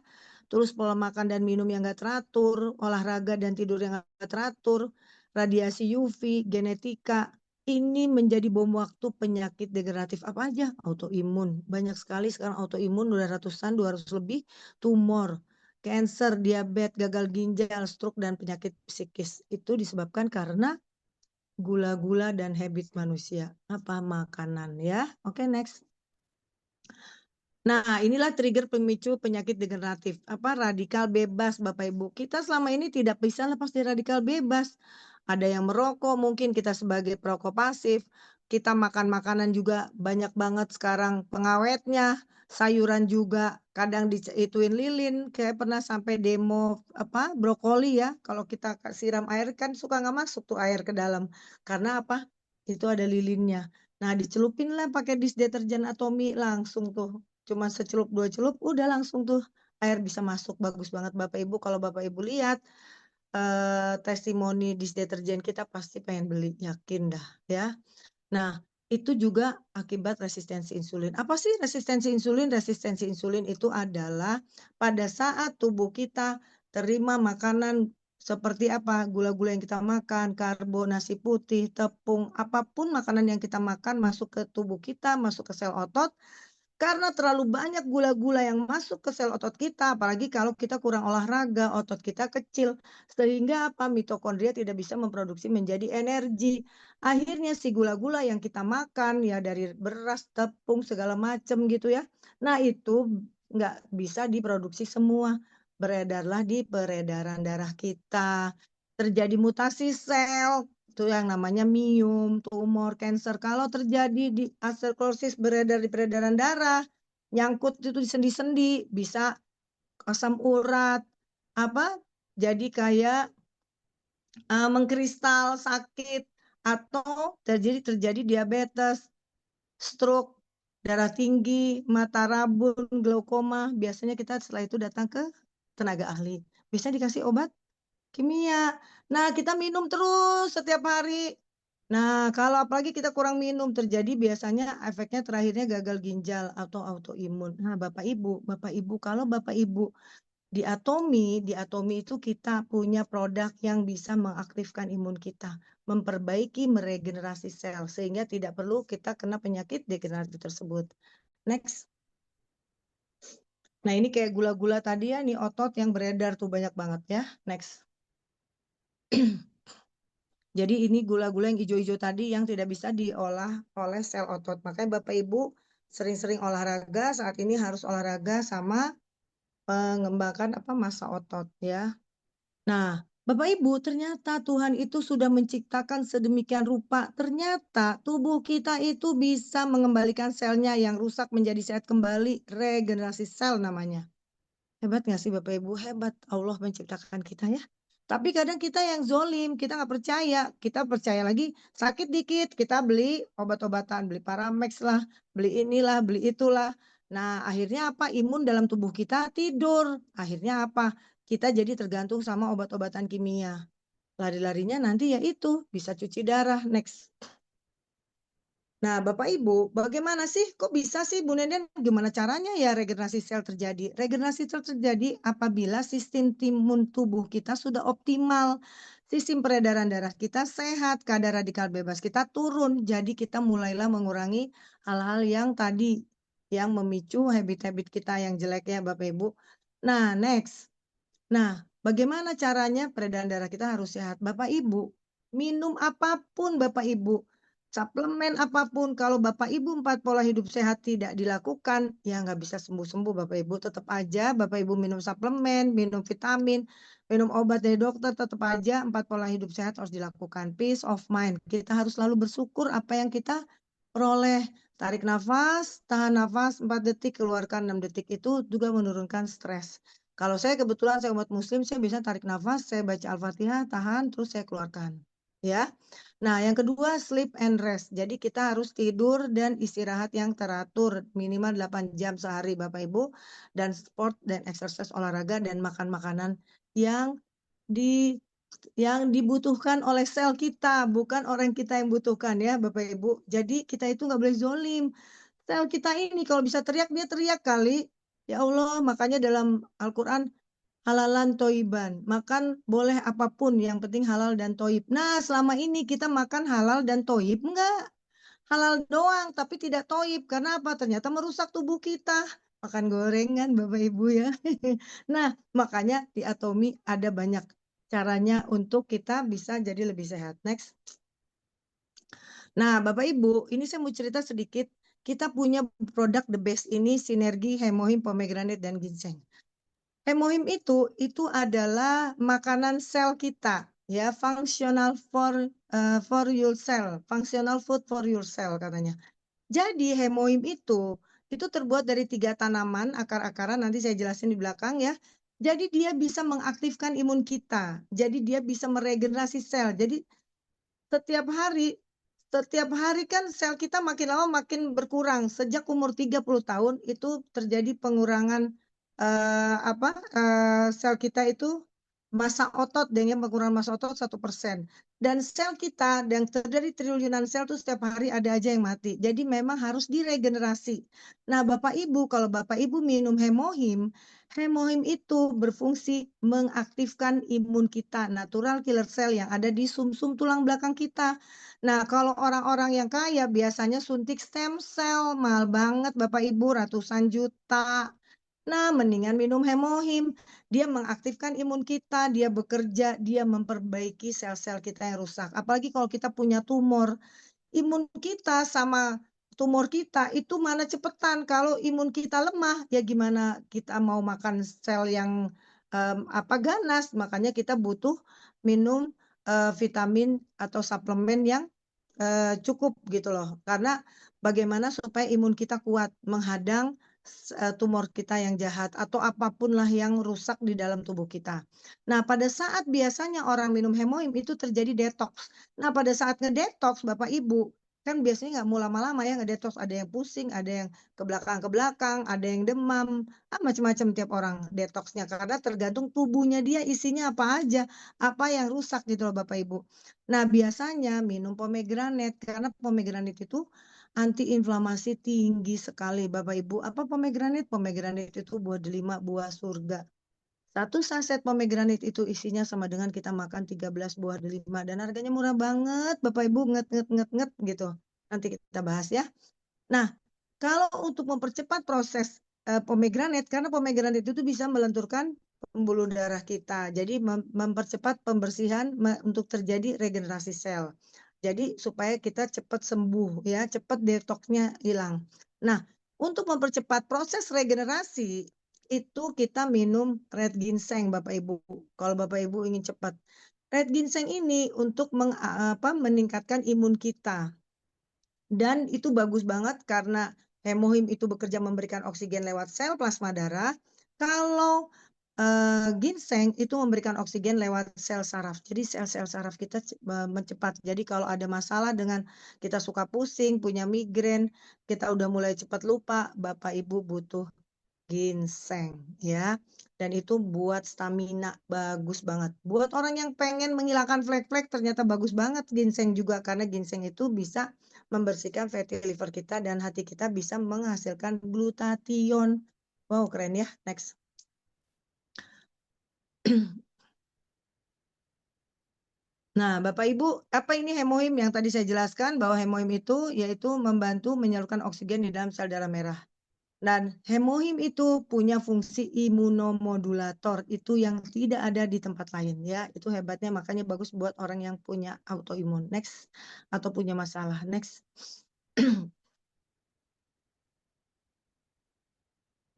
Terus pola makan dan minum yang nggak teratur, olahraga dan tidur yang nggak teratur, radiasi UV, genetika. Ini menjadi bom waktu penyakit degeneratif apa aja? Autoimun. Banyak sekali sekarang autoimun, udah ratusan, 200 lebih. Tumor, cancer, diabetes, gagal ginjal, stroke, dan penyakit psikis. Itu disebabkan karena gula-gula dan habit manusia. Apa? Makanan ya. Oke, next. Nah, inilah trigger pemicu penyakit degeneratif. Apa? Radikal bebas, Bapak Ibu. Kita selama ini tidak bisa lepas dari radikal bebas. Ada yang merokok, mungkin kita sebagai perokok pasif. Kita makan makanan juga banyak banget sekarang pengawetnya. Sayuran juga kadang diituin lilin. Kayak pernah sampai demo brokoli ya. Kalau kita siram air kan suka nggak masuk tuh air ke dalam. Karena apa? Itu ada lilinnya. Nah, dicelupin lah pakai dish deterjen Atomi langsung tuh. Cuma secelup 2 celup udah langsung tuh air bisa masuk. Bagus banget Bapak Ibu. Kalau Bapak Ibu lihat testimoni dish deterjen kita pasti pengen beli, yakin dah ya. Nah, itu juga akibat resistensi insulin. Apa sih resistensi insulin? Resistensi insulin itu adalah pada saat tubuh kita terima makanan seperti apa? Gula-gula yang kita makan, karbo, nasi putih, tepung, apapun makanan yang kita makan masuk ke tubuh kita, masuk ke sel otot. Karena terlalu banyak gula-gula yang masuk ke sel otot kita, apalagi kalau kita kurang olahraga, otot kita kecil, sehingga apa? Mitokondria tidak bisa memproduksi menjadi energi. Akhirnya si gula-gula yang kita makan ya dari beras, tepung, segala macam gitu ya. Nah itu nggak bisa diproduksi semua. Beredarlah di peredaran darah kita. Terjadi mutasi sel, itu yang namanya miom, tumor, cancer. Kalau terjadi di aterosklorosis beredar di peredaran darah, nyangkut itu di sendi-sendi, bisa asam urat, jadi kayak mengkristal, sakit, atau terjadi diabetes, stroke, darah tinggi, mata rabun, glaukoma. Biasanya kita setelah itu datang ke tenaga ahli. Bisa dikasih obat kimia. Nah, kita minum terus setiap hari. Nah, kalau apalagi kita kurang minum, terjadi biasanya efeknya terakhirnya gagal ginjal atau autoimun. Nah, Bapak Ibu, kalau Bapak Ibu di Atomi itu kita punya produk yang bisa mengaktifkan imun kita, memperbaiki, meregenerasi sel, sehingga tidak perlu kita kena penyakit degeneratif tersebut. Next. Nah, ini kayak gula-gula tadi ya, nih otot yang beredar tuh banyak banget ya. Next. Jadi ini gula-gula yang hijau-hijau tadi yang tidak bisa diolah oleh sel otot. Makanya Bapak Ibu sering-sering olahraga, saat ini harus olahraga sama mengembangkan massa otot ya. Nah, Bapak Ibu, ternyata Tuhan itu sudah menciptakan sedemikian rupa. Ternyata tubuh kita itu bisa mengembalikan selnya yang rusak menjadi sehat kembali. Regenerasi sel namanya. Hebat nggak sih Bapak Ibu? Hebat Allah menciptakan kita ya. Tapi kadang kita yang zolim, kita nggak percaya. Kita percaya lagi sakit dikit, kita beli obat-obatan, beli Paramex lah, beli inilah, beli itulah. Nah, akhirnya apa? Imun dalam tubuh kita tidur. Akhirnya apa? Kita jadi tergantung sama obat-obatan kimia. Lari-larinya nanti ya itu, bisa cuci darah. Next. Nah, Bapak Ibu, bagaimana sih? Kok bisa sih Bu Nenden? Gimana caranya ya regenerasi sel terjadi? Regenerasi sel terjadi apabila sistem imun tubuh kita sudah optimal. Sistem peredaran darah kita sehat, kadar radikal bebas kita turun. Jadi kita mulailah mengurangi hal-hal yang tadi, yang memicu habit-habit kita yang jelek ya Bapak Ibu. Nah, next. Nah, bagaimana caranya peredaran darah kita harus sehat? Bapak Ibu, minum apapun Bapak Ibu, suplemen apapun, kalau Bapak Ibu 4 pola hidup sehat tidak dilakukan, ya nggak bisa sembuh-sembuh Bapak Ibu. Tetap aja Bapak Ibu minum suplemen, minum vitamin, minum obat dari dokter, tetap aja 4 pola hidup sehat harus dilakukan. Peace of mind. Kita harus selalu bersyukur apa yang kita peroleh. Tarik nafas, tahan nafas 4 detik, keluarkan 6 detik. Itu juga menurunkan stres. Kalau saya kebetulan saya umat muslim, saya bisa tarik nafas, saya baca Al-Fatihah, tahan, terus saya keluarkan. Ya. Nah, yang kedua sleep and rest. Jadi kita harus tidur dan istirahat yang teratur, minimal 8 jam sehari Bapak Ibu, dan sport dan exercise olahraga dan makan makanan yang di yang dibutuhkan oleh sel kita, bukan orang kita yang butuhkan ya Bapak Ibu. Jadi kita itu nggak boleh zolim. Sel kita ini kalau bisa teriak, dia teriak kali. Ya Allah, makanya dalam Al-Quran halalan toiban. Makan boleh apapun, yang penting halal dan toib. Nah, selama ini kita makan halal dan toib, enggak. Halal doang, tapi tidak toib. Karena apa? Ternyata merusak tubuh kita. Makan gorengan, Bapak Ibu ya. Nah, makanya di Atomi ada banyak caranya untuk kita bisa jadi lebih sehat. Next. Nah, Bapak Ibu, ini saya mau cerita sedikit. Kita punya produk the best ini, sinergi hemohim, pomegranate, dan ginseng. Hemohim itu adalah makanan sel kita, ya, functional for your cell, functional food for your cell katanya. Jadi hemohim itu terbuat dari 3 tanaman, akar-akaran, nanti saya jelasin di belakang ya. Jadi dia bisa mengaktifkan imun kita. Jadi dia bisa meregenerasi sel. Jadi setiap hari kan sel kita makin lama makin berkurang. Sejak umur 30 tahun itu terjadi pengurangan sel kita itu massa otot dengan pengurangan massa otot 1%. Dan sel kita yang terjadi triliunan sel itu setiap hari ada aja yang mati. Jadi memang harus diregenerasi. Nah, Bapak Ibu, kalau Bapak Ibu minum hemohim, hemohim itu berfungsi mengaktifkan imun kita, natural killer cell yang ada di sumsum tulang belakang kita. Nah, kalau orang-orang yang kaya biasanya suntik stem cell, mahal banget Bapak Ibu, ratusan juta. Nah, mendingan minum hemohim. Dia mengaktifkan imun kita, dia bekerja, dia memperbaiki sel-sel kita yang rusak. Apalagi kalau kita punya tumor, imun kita sama tumor kita itu mana cepetan. Kalau imun kita lemah, ya gimana kita mau makan sel yang ganas. Makanya kita butuh minum vitamin atau suplemen yang cukup gitu loh. Karena bagaimana supaya imun kita kuat menghadang tumor kita yang jahat atau apapun lah yang rusak di dalam tubuh kita. Nah, pada saat biasanya orang minum hemohim itu terjadi detox. Nah, pada saat ngedetox Bapak Ibu, kan biasanya nggak mau lama-lama ya ngedetox, ada yang pusing, ada yang ke belakang, ada yang demam, macam-macam tiap orang detoxnya karena tergantung tubuhnya dia isinya apa aja, apa yang rusak gitu loh Bapak Ibu. Nah, biasanya minum pomegranate karena pomegranate itu antiinflamasi tinggi sekali Bapak Ibu. Apa pomegranate? Pomegranate itu buah delima, buah surga. Satu saset pomegranate itu isinya sama dengan kita makan 13 buah delima dan harganya murah banget Bapak Ibu, nget gitu. Nanti kita bahas ya. Nah, kalau untuk mempercepat proses pomegranate karena pomegranate itu bisa melenturkan pembuluh darah kita. Jadi mempercepat pembersihan untuk terjadi regenerasi sel. Jadi supaya kita cepat sembuh ya, cepat detoxnya hilang. Nah, untuk mempercepat proses regenerasi itu kita minum red ginseng Bapak Ibu. Kalau Bapak Ibu ingin cepat. Red ginseng ini untuk meningkatkan imun kita. Dan itu bagus banget karena hemohim itu bekerja memberikan oksigen lewat sel plasma darah. Kalau ginseng itu memberikan oksigen lewat sel saraf. Jadi sel-sel saraf kita mencepat. Jadi kalau ada masalah dengan kita suka pusing, punya migrain, kita udah mulai cepat lupa, Bapak Ibu butuh ginseng ya. Dan itu buat stamina bagus banget. Buat orang yang pengen menghilangkan flek-flek ternyata bagus banget ginseng juga karena ginseng itu bisa membersihkan fatty liver kita dan hati kita bisa menghasilkan glutathione. Wow, keren ya. Next. Nah, Bapak Ibu, apa ini hemohim yang tadi saya jelaskan bahwa hemohim itu yaitu membantu menyalurkan oksigen di dalam sel darah merah. Dan hemohim itu punya fungsi imunomodulator, itu yang tidak ada di tempat lain ya. Itu hebatnya makanya bagus buat orang yang punya autoimun. Next, atau punya masalah. Next.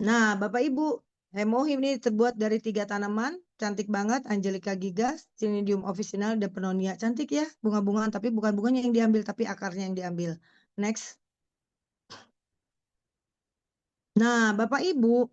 Nah, Bapak Ibu, hemohim ini terbuat dari 3 tanaman, cantik banget, Angelica gigas, Cnidium officinale, dan Peonia. Cantik ya, bunga-bungaan, tapi bukan bunganya yang diambil, tapi akarnya yang diambil. Next. Nah, Bapak Ibu,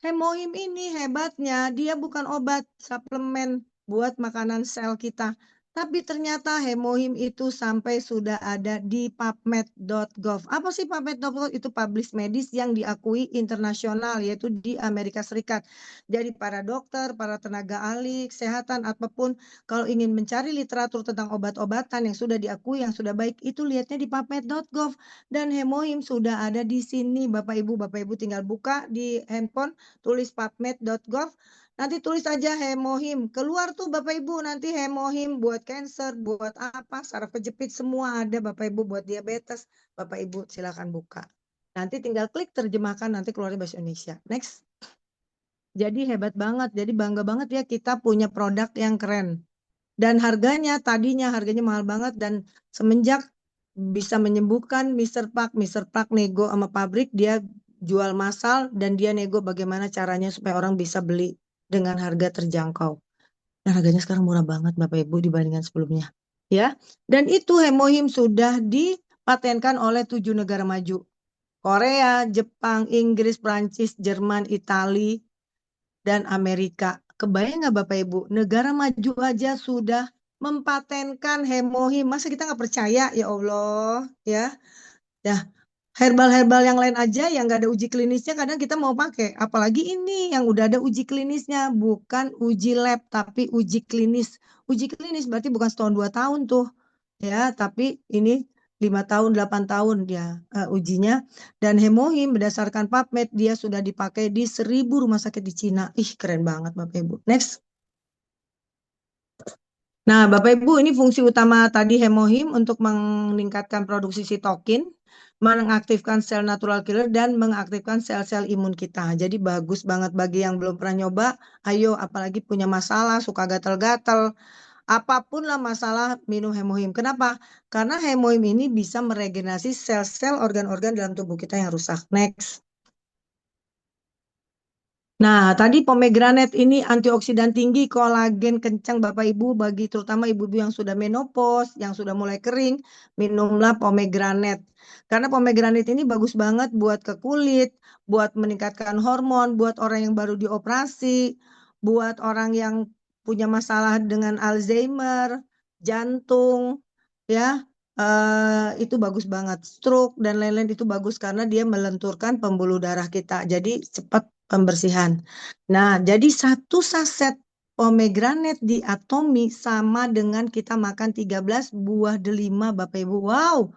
hemohim ini hebatnya, dia bukan obat suplemen buat makanan sel kita. Tapi ternyata hemohim itu sampai sudah ada di pubmed.gov. Apa sih pubmed.gov? Itu publish medis yang diakui internasional, yaitu di Amerika Serikat. Jadi para dokter, para tenaga ahli, kesehatan, apapun, kalau ingin mencari literatur tentang obat-obatan yang sudah diakui, yang sudah baik, itu lihatnya di pubmed.gov. Dan hemohim sudah ada di sini, Bapak Ibu tinggal buka di handphone, tulis pubmed.gov, nanti tulis aja hemohim. Keluar tuh Bapak Ibu nanti hemohim buat cancer, buat apa, saraf kejepit semua ada Bapak Ibu, buat diabetes. Bapak Ibu silakan buka. Nanti tinggal klik terjemahkan, nanti keluarnya bahasa Indonesia. Next. Jadi hebat banget, jadi bangga banget ya kita punya produk yang keren. Dan harganya harganya mahal banget dan semenjak bisa menyembuhkan Mr. Park nego sama pabrik, dia jual massal dan dia nego bagaimana caranya supaya orang bisa beli dengan harga terjangkau. Nah, harganya sekarang murah banget Bapak Ibu dibandingkan sebelumnya. Ya. Dan itu hemohim sudah dipatenkan oleh 7 negara maju. Korea, Jepang, Inggris, Prancis, Jerman, Italia, dan Amerika. Kebayang nggak Bapak Ibu? Negara maju aja sudah mempatenkan hemohim. Masa kita nggak percaya? Ya Allah. Ya. Ya. Herbal-herbal yang lain aja yang nggak ada uji klinisnya kadang kita mau pakai. Apalagi ini yang udah ada uji klinisnya. Bukan uji lab tapi uji klinis. Uji klinis berarti bukan setahun 2 tahun tuh. Ya, tapi ini 5 tahun, 8 tahun dia ujinya. Dan hemohim berdasarkan PubMed dia sudah dipakai di 1000 rumah sakit di Cina. Ih, keren banget Bapak Ibu. Next. Nah, Bapak Ibu, ini fungsi utama tadi hemohim untuk meningkatkan produksi sitokin, mengaktifkan sel natural killer, dan mengaktifkan sel-sel imun kita. Jadi bagus banget bagi yang belum pernah nyoba. Ayo, apalagi punya masalah, suka gatal-gatal, apapun lah masalah, minum hemohim. Kenapa? Karena hemohim ini bisa meregenerasi sel-sel organ-organ dalam tubuh kita yang rusak. Next. Nah, tadi pomegranate ini antioksidan tinggi, kolagen kencang Bapak Ibu, bagi terutama ibu-ibu yang sudah menopause, yang sudah mulai kering, minumlah pomegranate. Karena pomegranate ini bagus banget buat ke kulit, buat meningkatkan hormon, buat orang yang baru dioperasi, buat orang yang punya masalah dengan Alzheimer, jantung, ya, itu bagus banget. Stroke dan lain-lain itu bagus karena dia melenturkan pembuluh darah kita. Jadi cepat pembersihan. Nah, jadi 1 saset pomegranate di Atomy sama dengan kita makan 13 buah delima Bapak Ibu. Wow,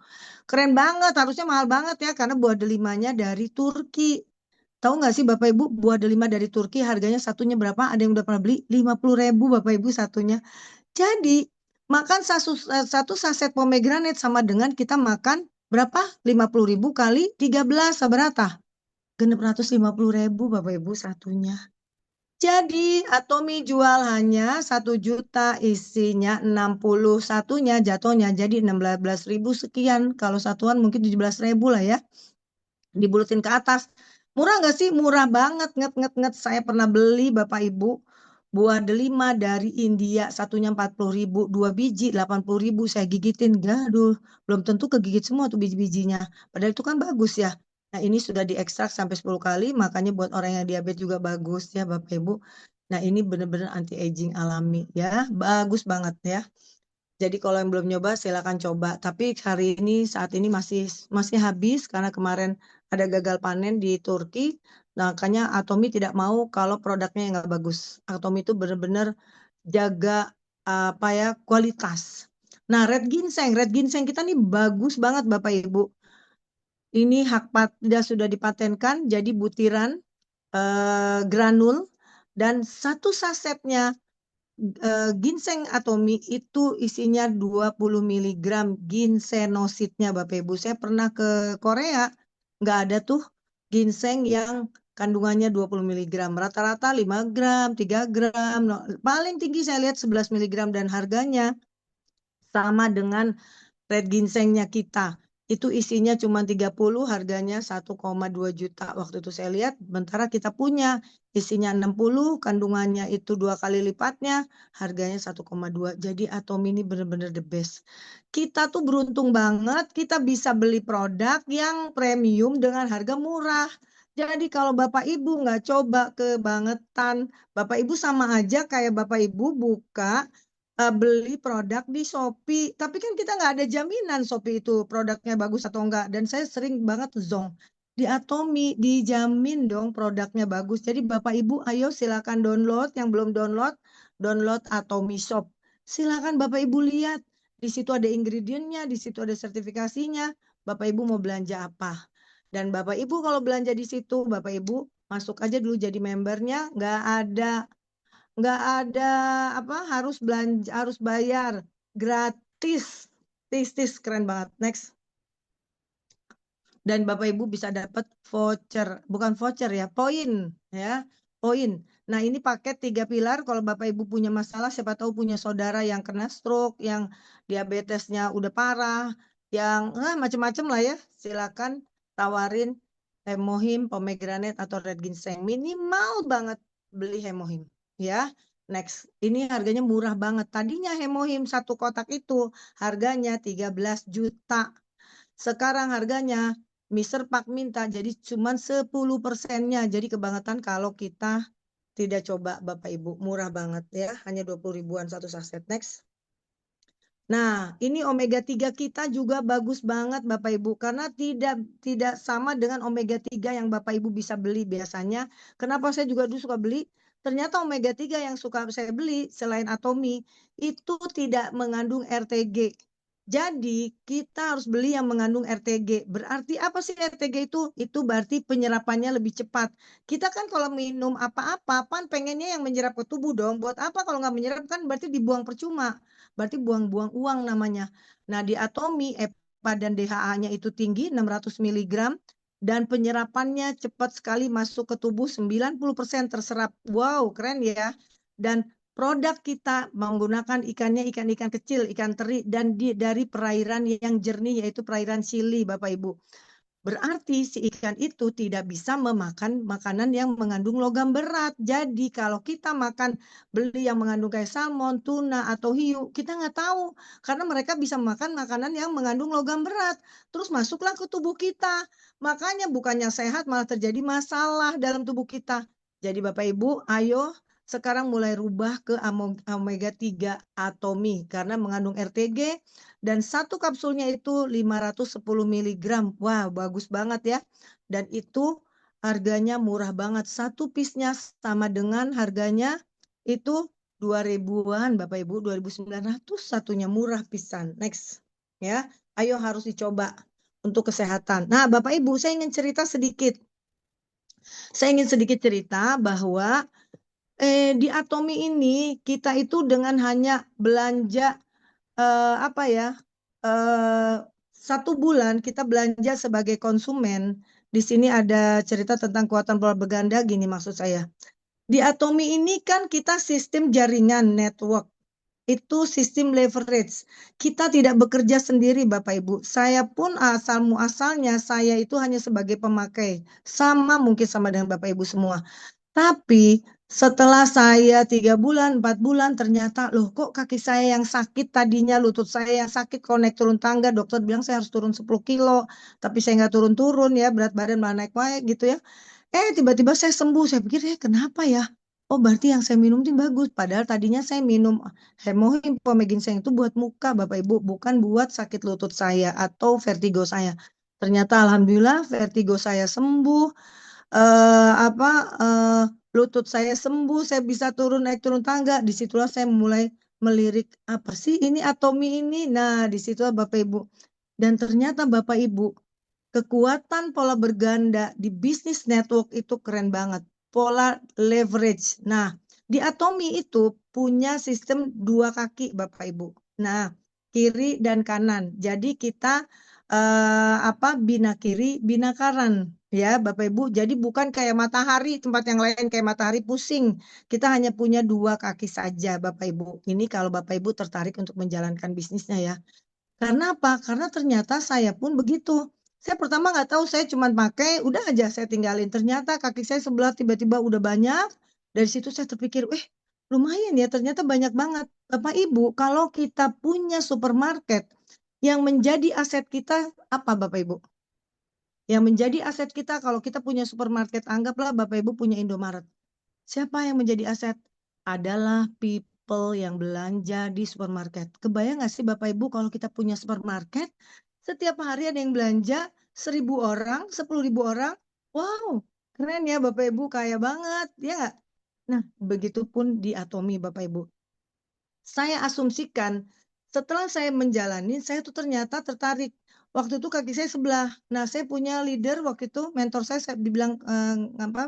keren banget. Harusnya mahal banget ya karena buah delimanya dari Turki. Tahu nggak sih Bapak Ibu, buah delima dari Turki harganya satunya berapa? Ada yang udah pernah beli? 50.000 Bapak Ibu satunya. Jadi makan satu saset pomegranate sama dengan kita makan berapa? 50.000 kali 13 berapa? 650.000 Bapak Ibu satunya. Jadi Atomy jual hanya 1 juta, isinya 60 satunya jatuhnya jadi 16.000 sekian. Kalau satuan mungkin 17.000 lah ya. Dibulutin ke atas. Murah nggak sih? Murah banget. Nget. Saya pernah beli Bapak Ibu. Buah delima dari India. Satunya 40.000. 2 biji 80.000. Saya gigitin. Gaduh. Belum tentu kegigit semua tuh biji-bijinya. Padahal itu kan bagus ya. Nah ini sudah diekstrak sampai 10 kali. Makanya buat orang yang diabetes juga bagus ya Bapak Ibu. Nah ini benar-benar anti-aging alami ya. Bagus banget ya. Jadi kalau yang belum nyoba silakan coba. Tapi hari ini saat ini masih habis karena kemarin ada gagal panen di Turki. Nah, makanya Atomy tidak mau kalau produknya yang nggak bagus. Atomy itu benar-benar jaga apa ya kualitas. Nah, red ginseng kita nih bagus banget Bapak Ibu. Ini hak paten sudah dipatenkan jadi butiran granul dan 1 sasetnya ginseng Atomy itu isinya 20 mg ginsenositnya Bapak Ibu. Saya pernah ke Korea, nggak ada tuh ginseng yang kandungannya 20 mg. Rata-rata 5 gram, 3 gram. Paling tinggi saya lihat 11 mg dan harganya sama dengan red ginsengnya kita. Itu isinya cuma 30, harganya 1,2 juta. Waktu itu saya lihat, sementara kita punya isinya 60, kandungannya itu 2 kali lipatnya, harganya 1,2. Jadi Atomy ini benar-benar the best. Kita tuh beruntung banget, kita bisa beli produk yang premium dengan harga murah. Jadi kalau Bapak Ibu nggak coba kebangetan, Bapak Ibu sama aja kayak Bapak Ibu buka beli produk di Shopee, tapi kan kita nggak ada jaminan Shopee itu produknya bagus atau enggak. Dan saya sering banget zonk di Atomy dijamin dong produknya bagus. Jadi Bapak Ibu, ayo silakan download. Yang belum download Atomy Shop. Silakan Bapak Ibu lihat. Di situ ada ingredientnya, di situ ada sertifikasinya. Bapak Ibu mau belanja apa? Dan Bapak Ibu kalau belanja di situ, Bapak Ibu masuk aja dulu jadi membernya, nggak ada apa harus belanja harus bayar gratis. Tis keren banget. Next. Dan Bapak Ibu bisa dapat voucher, bukan voucher ya, poin ya, poin. Nah ini paket 3 pilar. Kalau Bapak Ibu punya masalah, siapa tahu punya saudara yang kena stroke, yang diabetesnya udah parah, yang macam-macam lah ya, silakan tawarin hemohim, pomegranate atau red ginseng. Minimal banget beli hemohim ya. Next, ini harganya murah banget. Tadinya hemohim 1 kotak itu harganya 13 juta. Sekarang harganya Mr. Pak minta jadi cuma 10%-nya. Jadi kebangetan kalau kita tidak coba Bapak Ibu. Murah banget ya. Hanya 20 ribuan 1 saset. Next. Nah, ini omega 3 kita juga bagus banget Bapak Ibu karena tidak sama dengan omega 3 yang Bapak Ibu bisa beli biasanya. Kenapa saya juga dulu suka beli? Ternyata omega 3 yang suka saya beli selain Atomy itu tidak mengandung RTG. Jadi kita harus beli yang mengandung RTG. Berarti apa sih RTG itu? Itu berarti penyerapannya lebih cepat. Kita kan kalau minum apa-apa, pengennya yang menyerap ke tubuh dong. Buat apa kalau nggak menyerap kan berarti dibuang percuma. Berarti buang-buang uang namanya. Nah di Atomy EPA dan DHA-nya itu tinggi 600 mg dan penyerapannya cepat sekali masuk ke tubuh 90% terserap. Wow keren ya. Dan produk kita menggunakan ikannya ikan-ikan kecil, ikan teri dan dari perairan yang jernih yaitu perairan Chili Bapak Ibu. Berarti si ikan itu tidak bisa memakan makanan yang mengandung logam berat. Jadi kalau kita makan beli yang mengandung kayak salmon, tuna atau hiu, kita nggak tahu karena mereka bisa makan makanan yang mengandung logam berat. Terus masuklah ke tubuh kita. Makanya bukannya sehat malah terjadi masalah dalam tubuh kita. Jadi Bapak Ibu, ayo sekarang mulai rubah ke omega 3 atomi karena mengandung RTG dan satu kapsulnya itu 510 mg. Wah, bagus banget ya. Dan itu harganya murah banget. Satu piece-nya sama dengan harganya itu 2000-an Bapak Ibu, 2.900 satunya, murah pisan. Next. Ya, ayo harus dicoba untuk kesehatan. Nah, Bapak Ibu, saya ingin cerita sedikit. Saya ingin sedikit cerita bahwa di Atomi ini kita itu dengan hanya belanja apa ya, 1 bulan kita belanja sebagai konsumen. Di sini ada cerita tentang kekuatan pola berganda, gini maksud saya. Di Atomi ini kan kita sistem jaringan network, itu sistem leverage. Kita tidak bekerja sendiri Bapak Ibu. Saya pun asal muasalnya saya itu hanya sebagai pemakai. Sama mungkin sama dengan Bapak Ibu semua. Tapi setelah saya 3 bulan, 4 bulan, ternyata loh kok kaki saya yang sakit tadinya, lutut saya yang sakit, kalau naik turun tangga, dokter bilang saya harus turun 10 kilo. Tapi saya nggak turun-turun ya, berat badan malah naik-naik gitu ya. Tiba-tiba saya sembuh, saya pikir kenapa ya? Oh berarti yang saya minum itu bagus. Padahal tadinya saya minum Hemohim, Pomegin itu buat muka Bapak Ibu, bukan buat sakit lutut saya atau vertigo saya. Ternyata alhamdulillah vertigo saya sembuh, lutut saya sembuh, saya bisa naik turun tangga. Disitulah saya mulai melirik, apa sih ini Atomi ini? Nah, disitulah Bapak Ibu. Dan ternyata Bapak Ibu, kekuatan pola berganda di bisnis network itu keren banget. Pola leverage. Nah, di Atomi itu punya sistem 2 kaki Bapak Ibu. Nah, kiri dan kanan. Jadi kita bina kiri, bina kanan ya Bapak Ibu. Jadi bukan kayak matahari, tempat yang lain kayak matahari pusing. Kita hanya punya 2 kaki saja Bapak Ibu. Ini kalau Bapak Ibu tertarik untuk menjalankan bisnisnya ya. Karena apa? Karena ternyata saya pun begitu. Saya pertama nggak tahu, saya cuma pakai, udah aja saya tinggalin. Ternyata kaki saya sebelah tiba-tiba udah banyak. Dari situ saya terpikir, lumayan ya, ternyata banyak banget. Bapak Ibu, kalau kita punya supermarket, yang menjadi aset kita apa Bapak Ibu? Yang menjadi aset kita kalau kita punya supermarket, anggaplah Bapak Ibu punya Indomaret. Siapa yang menjadi aset? Adalah people yang belanja di supermarket. Kebayang nggak sih Bapak Ibu kalau kita punya supermarket, setiap hari ada yang belanja 1.000 orang, 10.000 orang. Wow, keren ya Bapak Ibu, kaya banget, ya nggak? Nah, begitupun di Atomi Bapak Ibu. Saya asumsikan setelah saya menjalani, saya tuh ternyata tertarik. Waktu itu kaki saya sebelah. Nah, saya punya leader waktu itu, mentor saya bilang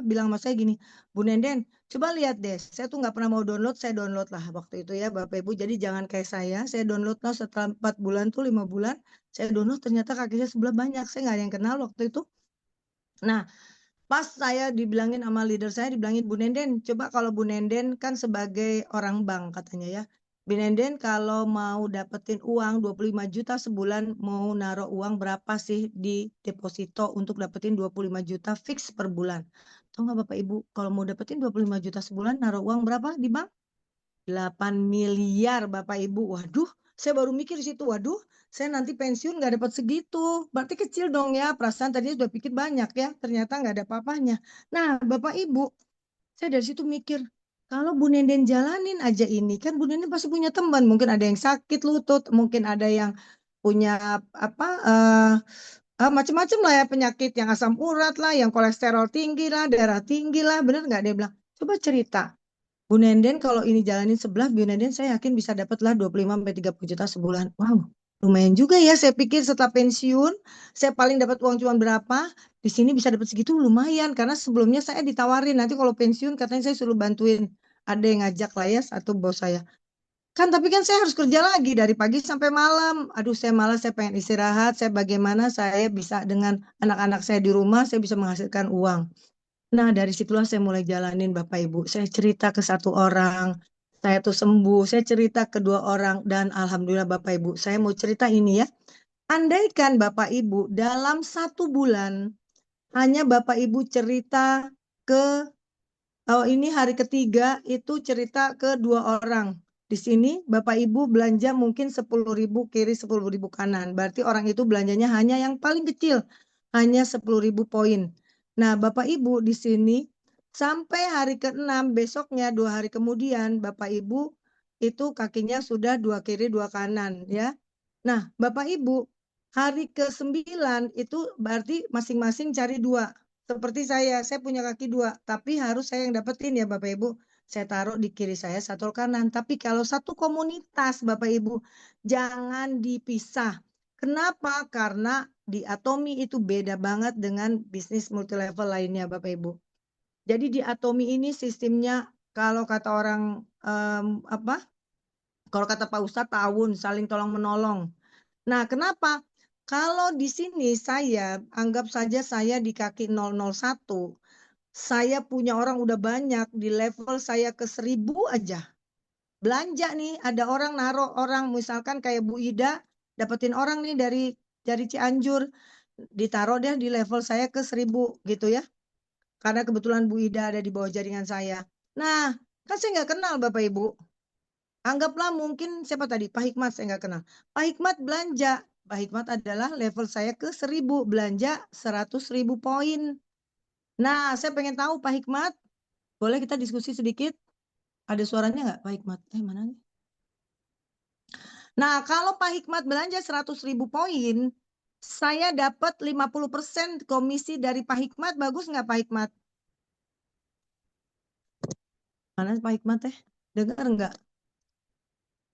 bilang sama saya gini, Bu Nenden, coba lihat deh. Saya tuh nggak pernah mau download, saya download lah waktu itu ya Bapak Ibu. Jadi jangan kayak saya download lah setelah 4 bulan tuh 5 bulan, saya download ternyata kaki saya sebelah banyak. Saya nggak ada yang kenal waktu itu. Nah, pas saya dibilangin sama leader saya, dibilangin Bu Nenden, coba kalau Bu Nenden kan sebagai orang bank katanya ya. Bu Nenden kalau mau dapetin uang 25 juta sebulan, mau naruh uang berapa sih di deposito untuk dapetin 25 juta fix per bulan? Tahu nggak Bapak Ibu, kalau mau dapetin 25 juta sebulan, naruh uang berapa di bank? 8 miliar Bapak Ibu. Waduh, saya baru mikir di situ, waduh, saya nanti pensiun nggak dapat segitu. Berarti kecil dong ya, perasaan tadinya sudah pikir banyak ya, ternyata nggak ada apa-apanya. Nah, Bapak Ibu, saya dari situ mikir, kalau Bu Nenden jalanin aja ini, kan Bu Nenden pasti punya teman, mungkin ada yang sakit lutut, mungkin ada yang punya macam-macam lah ya penyakit, yang asam urat lah, yang kolesterol tinggi lah, darah tinggi lah, bener nggak? Dia bilang, coba cerita. Bu Nenden kalau ini jalanin sebelah, Bu Nenden saya yakin bisa dapatlah 25-30 juta sebulan. Wow, lumayan juga ya. Saya pikir setelah pensiun, saya paling dapat uang cuma berapa, di sini bisa dapat segitu lumayan. Karena sebelumnya saya ditawarin, nanti kalau pensiun katanya saya suruh bantuin. Ada yang ngajak lah ya, satu bos saya. Kan tapi kan saya harus kerja lagi dari pagi sampai malam. Aduh saya malas, saya pengen istirahat. Saya bagaimana saya bisa dengan anak-anak saya di rumah, saya bisa menghasilkan uang. Nah, dari situlah saya mulai jalanin Bapak Ibu. Saya cerita ke 1 orang, saya tuh sembuh. Saya cerita ke 2 orang, dan alhamdulillah Bapak Ibu. Saya mau cerita ini ya. Andaikan Bapak Ibu dalam 1 bulan, hanya Bapak Ibu cerita ke, ini hari ketiga, itu cerita ke 2 orang. Di sini Bapak Ibu belanja mungkin 10.000 kiri, 10.000 kanan. Berarti orang itu belanjanya hanya yang paling kecil, hanya 10.000 poin. Nah, Bapak Ibu di sini Sampai hari ke-6 besoknya 2 hari kemudian Bapak Ibu itu kakinya sudah 2 kiri 2 kanan ya. Nah, Bapak Ibu hari ke-9 itu berarti masing-masing cari 2. Seperti saya punya kaki 2, tapi harus saya yang dapetin ya Bapak Ibu. Saya taruh di kiri saya, satu kanan. Tapi kalau satu komunitas Bapak Ibu jangan dipisah. Kenapa? Karena di Atomi itu beda banget dengan bisnis multilevel lainnya Bapak Ibu. Jadi di Atomi ini sistemnya kalau kata orang kalau kata Pak Ustadz tahun saling tolong menolong. Nah, kenapa? Kalau di sini saya anggap saja saya di kaki 001, saya punya orang udah banyak di level saya ke 1000 aja. Belanja nih, ada orang naruh orang misalkan kayak Bu Ida dapetin orang nih dari Cianjur, ditaruh deh di level saya ke 1000 gitu ya. Karena kebetulan Bu Ida ada di bawah jaringan saya. Nah, kan saya nggak kenal Bapak Ibu. Anggaplah mungkin siapa tadi? Pak Hikmat saya nggak kenal. Pak Hikmat belanja. Pak Hikmat adalah level saya ke 1000. Belanja 100.000 poin. Nah, saya pengen tahu Pak Hikmat. Boleh kita diskusi sedikit? Ada suaranya nggak Pak Hikmat? Mana nih? Nah, kalau Pak Hikmat belanja 100.000 poin, saya dapat 50% komisi dari Pak Hikmat. Bagus nggak Pak Hikmat? Mana Pak Hikmat teh? Dengar nggak?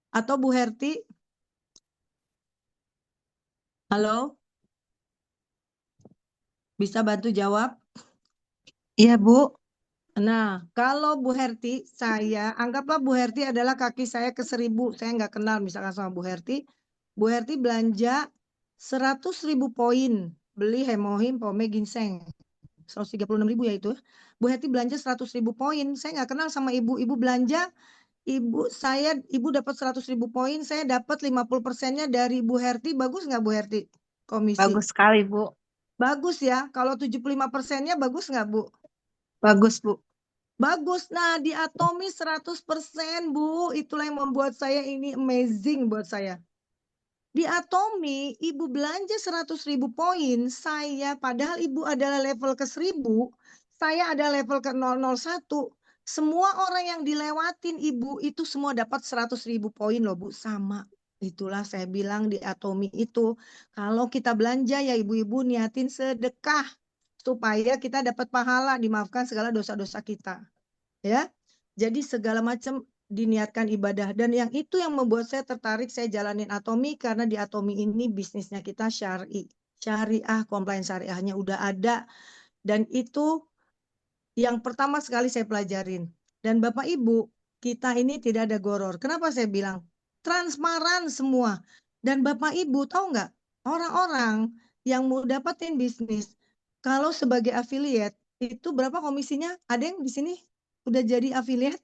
Atau Bu Herti? Halo? Bisa bantu jawab? Iya, Bu. Nah, kalau Bu Herti, saya anggaplah Bu Herti adalah kaki saya ke 1000. Saya nggak kenal misalkan sama Bu Herti. Bu Herti belanja 100.000 poin. Beli hemohim, pome, ginseng. 136.000 ya itu. Bu Herti belanja 100.000 poin. Saya nggak kenal sama ibu. Ibu belanja, ibu dapat 100.000 poin. Saya dapat 50%-nya dari Bu Herti. Bagus nggak Bu Herti? Komisi. Bagus sekali, Bu. Bagus ya. Kalau 75%-nya bagus nggak Bu? Bagus, Bu. Bagus. Nah, di Atomi 100%, Bu. Itulah yang membuat saya ini amazing buat saya. Di Atomi, Ibu belanja 100.000 poin. Saya, padahal Ibu adalah level ke 1000. Saya ada level ke 001. Semua orang yang dilewatin Ibu itu semua dapat 100.000 poin loh, Bu. Sama. Itulah saya bilang di Atomi itu. Kalau kita belanja ya ibu-ibu niatin sedekah. Supaya kita dapat pahala, dimaafkan segala dosa-dosa kita. Ya, jadi segala macam diniatkan ibadah. Dan yang itu yang membuat saya tertarik, saya jalanin Atomi, karena di Atomi ini bisnisnya kita syari. Syariah, compliance syariahnya udah ada. Dan itu yang pertama sekali saya pelajarin. Dan Bapak Ibu, kita ini tidak ada goror. Kenapa saya bilang? Transparan semua. Dan Bapak Ibu tahu nggak? Orang-orang yang mau dapetin bisnis, kalau sebagai affiliate, itu berapa komisinya? Ada yang di sini udah jadi affiliate?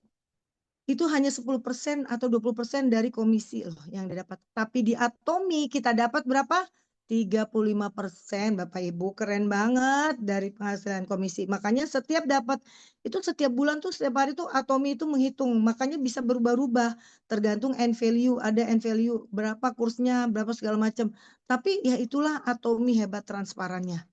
Itu hanya 10% atau 20% dari komisi loh yang didapat. Tapi di Atomi kita dapat berapa? 35%, Bapak Ibu. Keren banget dari penghasilan komisi. Makanya setiap dapat, itu setiap bulan tuh setiap hari tuh Atomi itu menghitung. Makanya bisa berubah-ubah tergantung end value. Ada end value berapa kursnya, berapa segala macam. Tapi ya itulah Atomi hebat transparannya.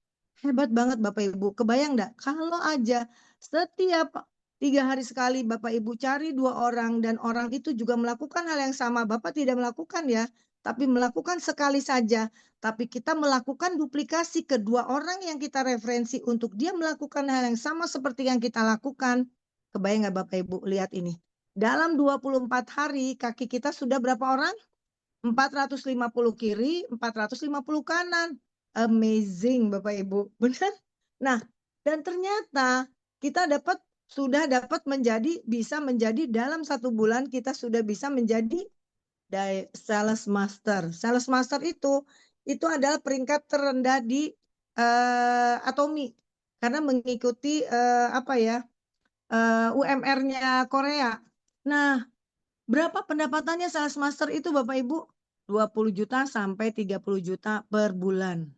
Hebat banget Bapak Ibu. Kebayang enggak? Kalau aja setiap 3 hari sekali Bapak Ibu cari 2 orang dan orang itu juga melakukan hal yang sama. Bapak tidak melakukan ya, tapi melakukan sekali saja. Tapi kita melakukan duplikasi kedua orang yang kita referensi untuk dia melakukan hal yang sama seperti yang kita lakukan. Kebayang nggak Bapak Ibu? Lihat ini. Dalam 24 hari kaki kita sudah berapa orang? 450 kiri, 450 kanan. Amazing Bapak Ibu. Benar? Nah, dan ternyata kita sudah dapat bisa menjadi dalam 1 bulan kita sudah bisa menjadi sales master. Sales master itu adalah peringkat terendah di Atomi karena mengikuti UMR-nya Korea. Nah, berapa pendapatannya sales master itu Bapak Ibu? 20 juta sampai 30 juta per bulan.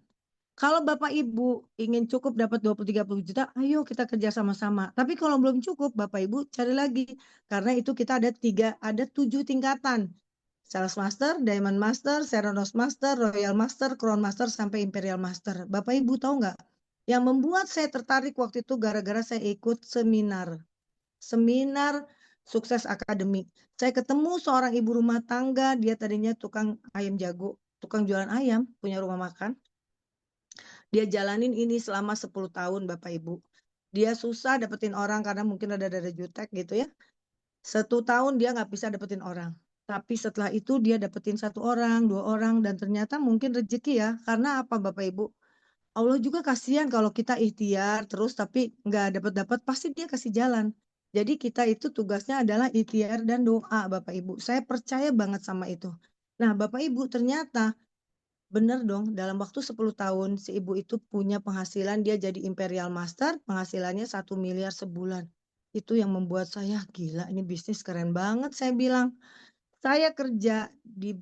Kalau Bapak Ibu ingin cukup dapat 20-30 juta, ayo kita kerja sama-sama. Tapi kalau belum cukup, Bapak Ibu cari lagi. Karena itu kita ada 7 tingkatan. Sales Master, Diamond Master, Serenos Master, Royal Master, Crown Master, sampai Imperial Master. Bapak Ibu tahu nggak? Yang membuat saya tertarik waktu itu gara-gara saya ikut seminar sukses akademik. Saya ketemu seorang ibu rumah tangga, dia tadinya tukang ayam jago, tukang jualan ayam, punya rumah makan. Dia jalanin ini selama 10 tahun Bapak Ibu. Dia susah dapetin orang karena mungkin ada jutek gitu ya. 1 tahun dia nggak bisa dapetin orang. Tapi setelah itu dia dapetin 1 orang, 2 orang, dan ternyata mungkin rezeki ya. Karena apa Bapak Ibu? Allah juga kasihan kalau kita ikhtiar terus tapi nggak dapat-dapat, pasti dia kasih jalan. Jadi kita itu tugasnya adalah ikhtiar dan doa Bapak Ibu. Saya percaya banget sama itu. Nah Bapak Ibu ternyata bener dong, dalam waktu 10 tahun si ibu itu punya penghasilan, dia jadi Imperial Master, penghasilannya 1 miliar sebulan. Itu yang membuat saya gila, ini bisnis keren banget saya bilang. Saya kerja di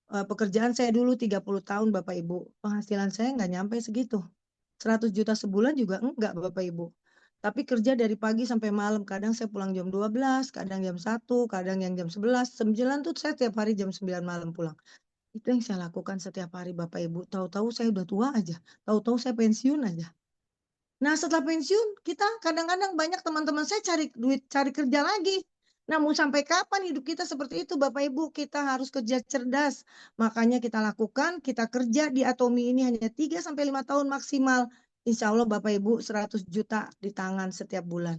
pekerjaan saya dulu 30 tahun Bapak Ibu. Penghasilan saya nggak nyampe segitu. 100 juta sebulan juga enggak Bapak Ibu. Tapi kerja dari pagi sampai malam, kadang saya pulang jam 12, kadang jam 1, kadang yang jam 11. 9 tuh saya tiap hari jam 9 malam pulang. Itu yang saya lakukan setiap hari Bapak Ibu. Tahu-tahu saya udah tua aja. Tahu-tahu saya pensiun aja. Nah setelah pensiun kita kadang-kadang banyak teman-teman saya cari duit, cari kerja lagi. Nah mau sampai kapan hidup kita seperti itu Bapak Ibu? Kita harus kerja cerdas. Makanya kita lakukan, kita kerja di Atomi ini hanya 3-5 tahun maksimal. Insya Allah Bapak Ibu 100 juta di tangan setiap bulan.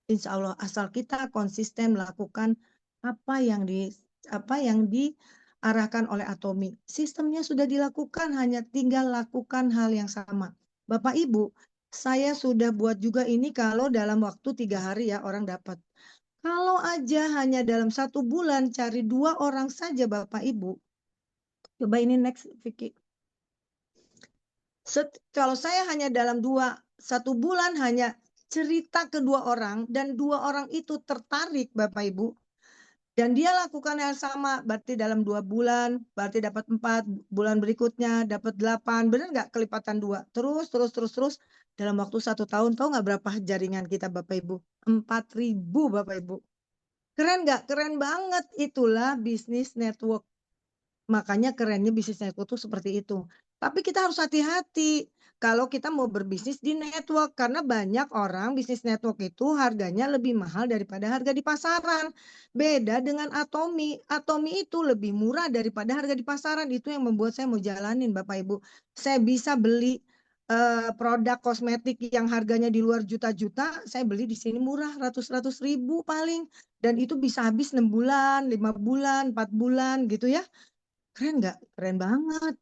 Insya Allah asal kita konsisten melakukan apa yang diarahkan oleh Atomi. Sistemnya sudah dilakukan, hanya tinggal lakukan hal yang sama. Bapak Ibu, saya sudah buat juga ini kalau dalam waktu 3 hari ya orang dapat. Kalau aja hanya dalam 1 bulan cari 2 orang saja Bapak Ibu. Coba ini next Vicky. Kalau saya hanya dalam 1 bulan hanya cerita ke 2 orang dan 2 orang itu tertarik Bapak Ibu. Dan dia lakukan hal sama, berarti dalam 2 bulan, berarti dapat 4, bulan berikutnya dapat 8, benar nggak kelipatan 2? Terus, dalam waktu 1 tahun, tahu nggak berapa jaringan kita Bapak Ibu? 4.000 Bapak Ibu. Keren nggak? Keren banget, itulah bisnis network. Makanya kerennya bisnis network itu seperti itu. Tapi kita harus hati-hati kalau kita mau berbisnis di network. Karena banyak orang bisnis network itu harganya lebih mahal daripada harga di pasaran. Beda dengan Atomi. Atomi itu lebih murah daripada harga di pasaran. Itu yang membuat saya mau jalanin Bapak Ibu. Saya bisa beli produk kosmetik yang harganya di luar juta-juta. Saya beli di sini murah, ratus-ratus ribu paling. Dan itu bisa habis 6 bulan, 5 bulan, 4 bulan gitu ya. Keren nggak? Keren banget.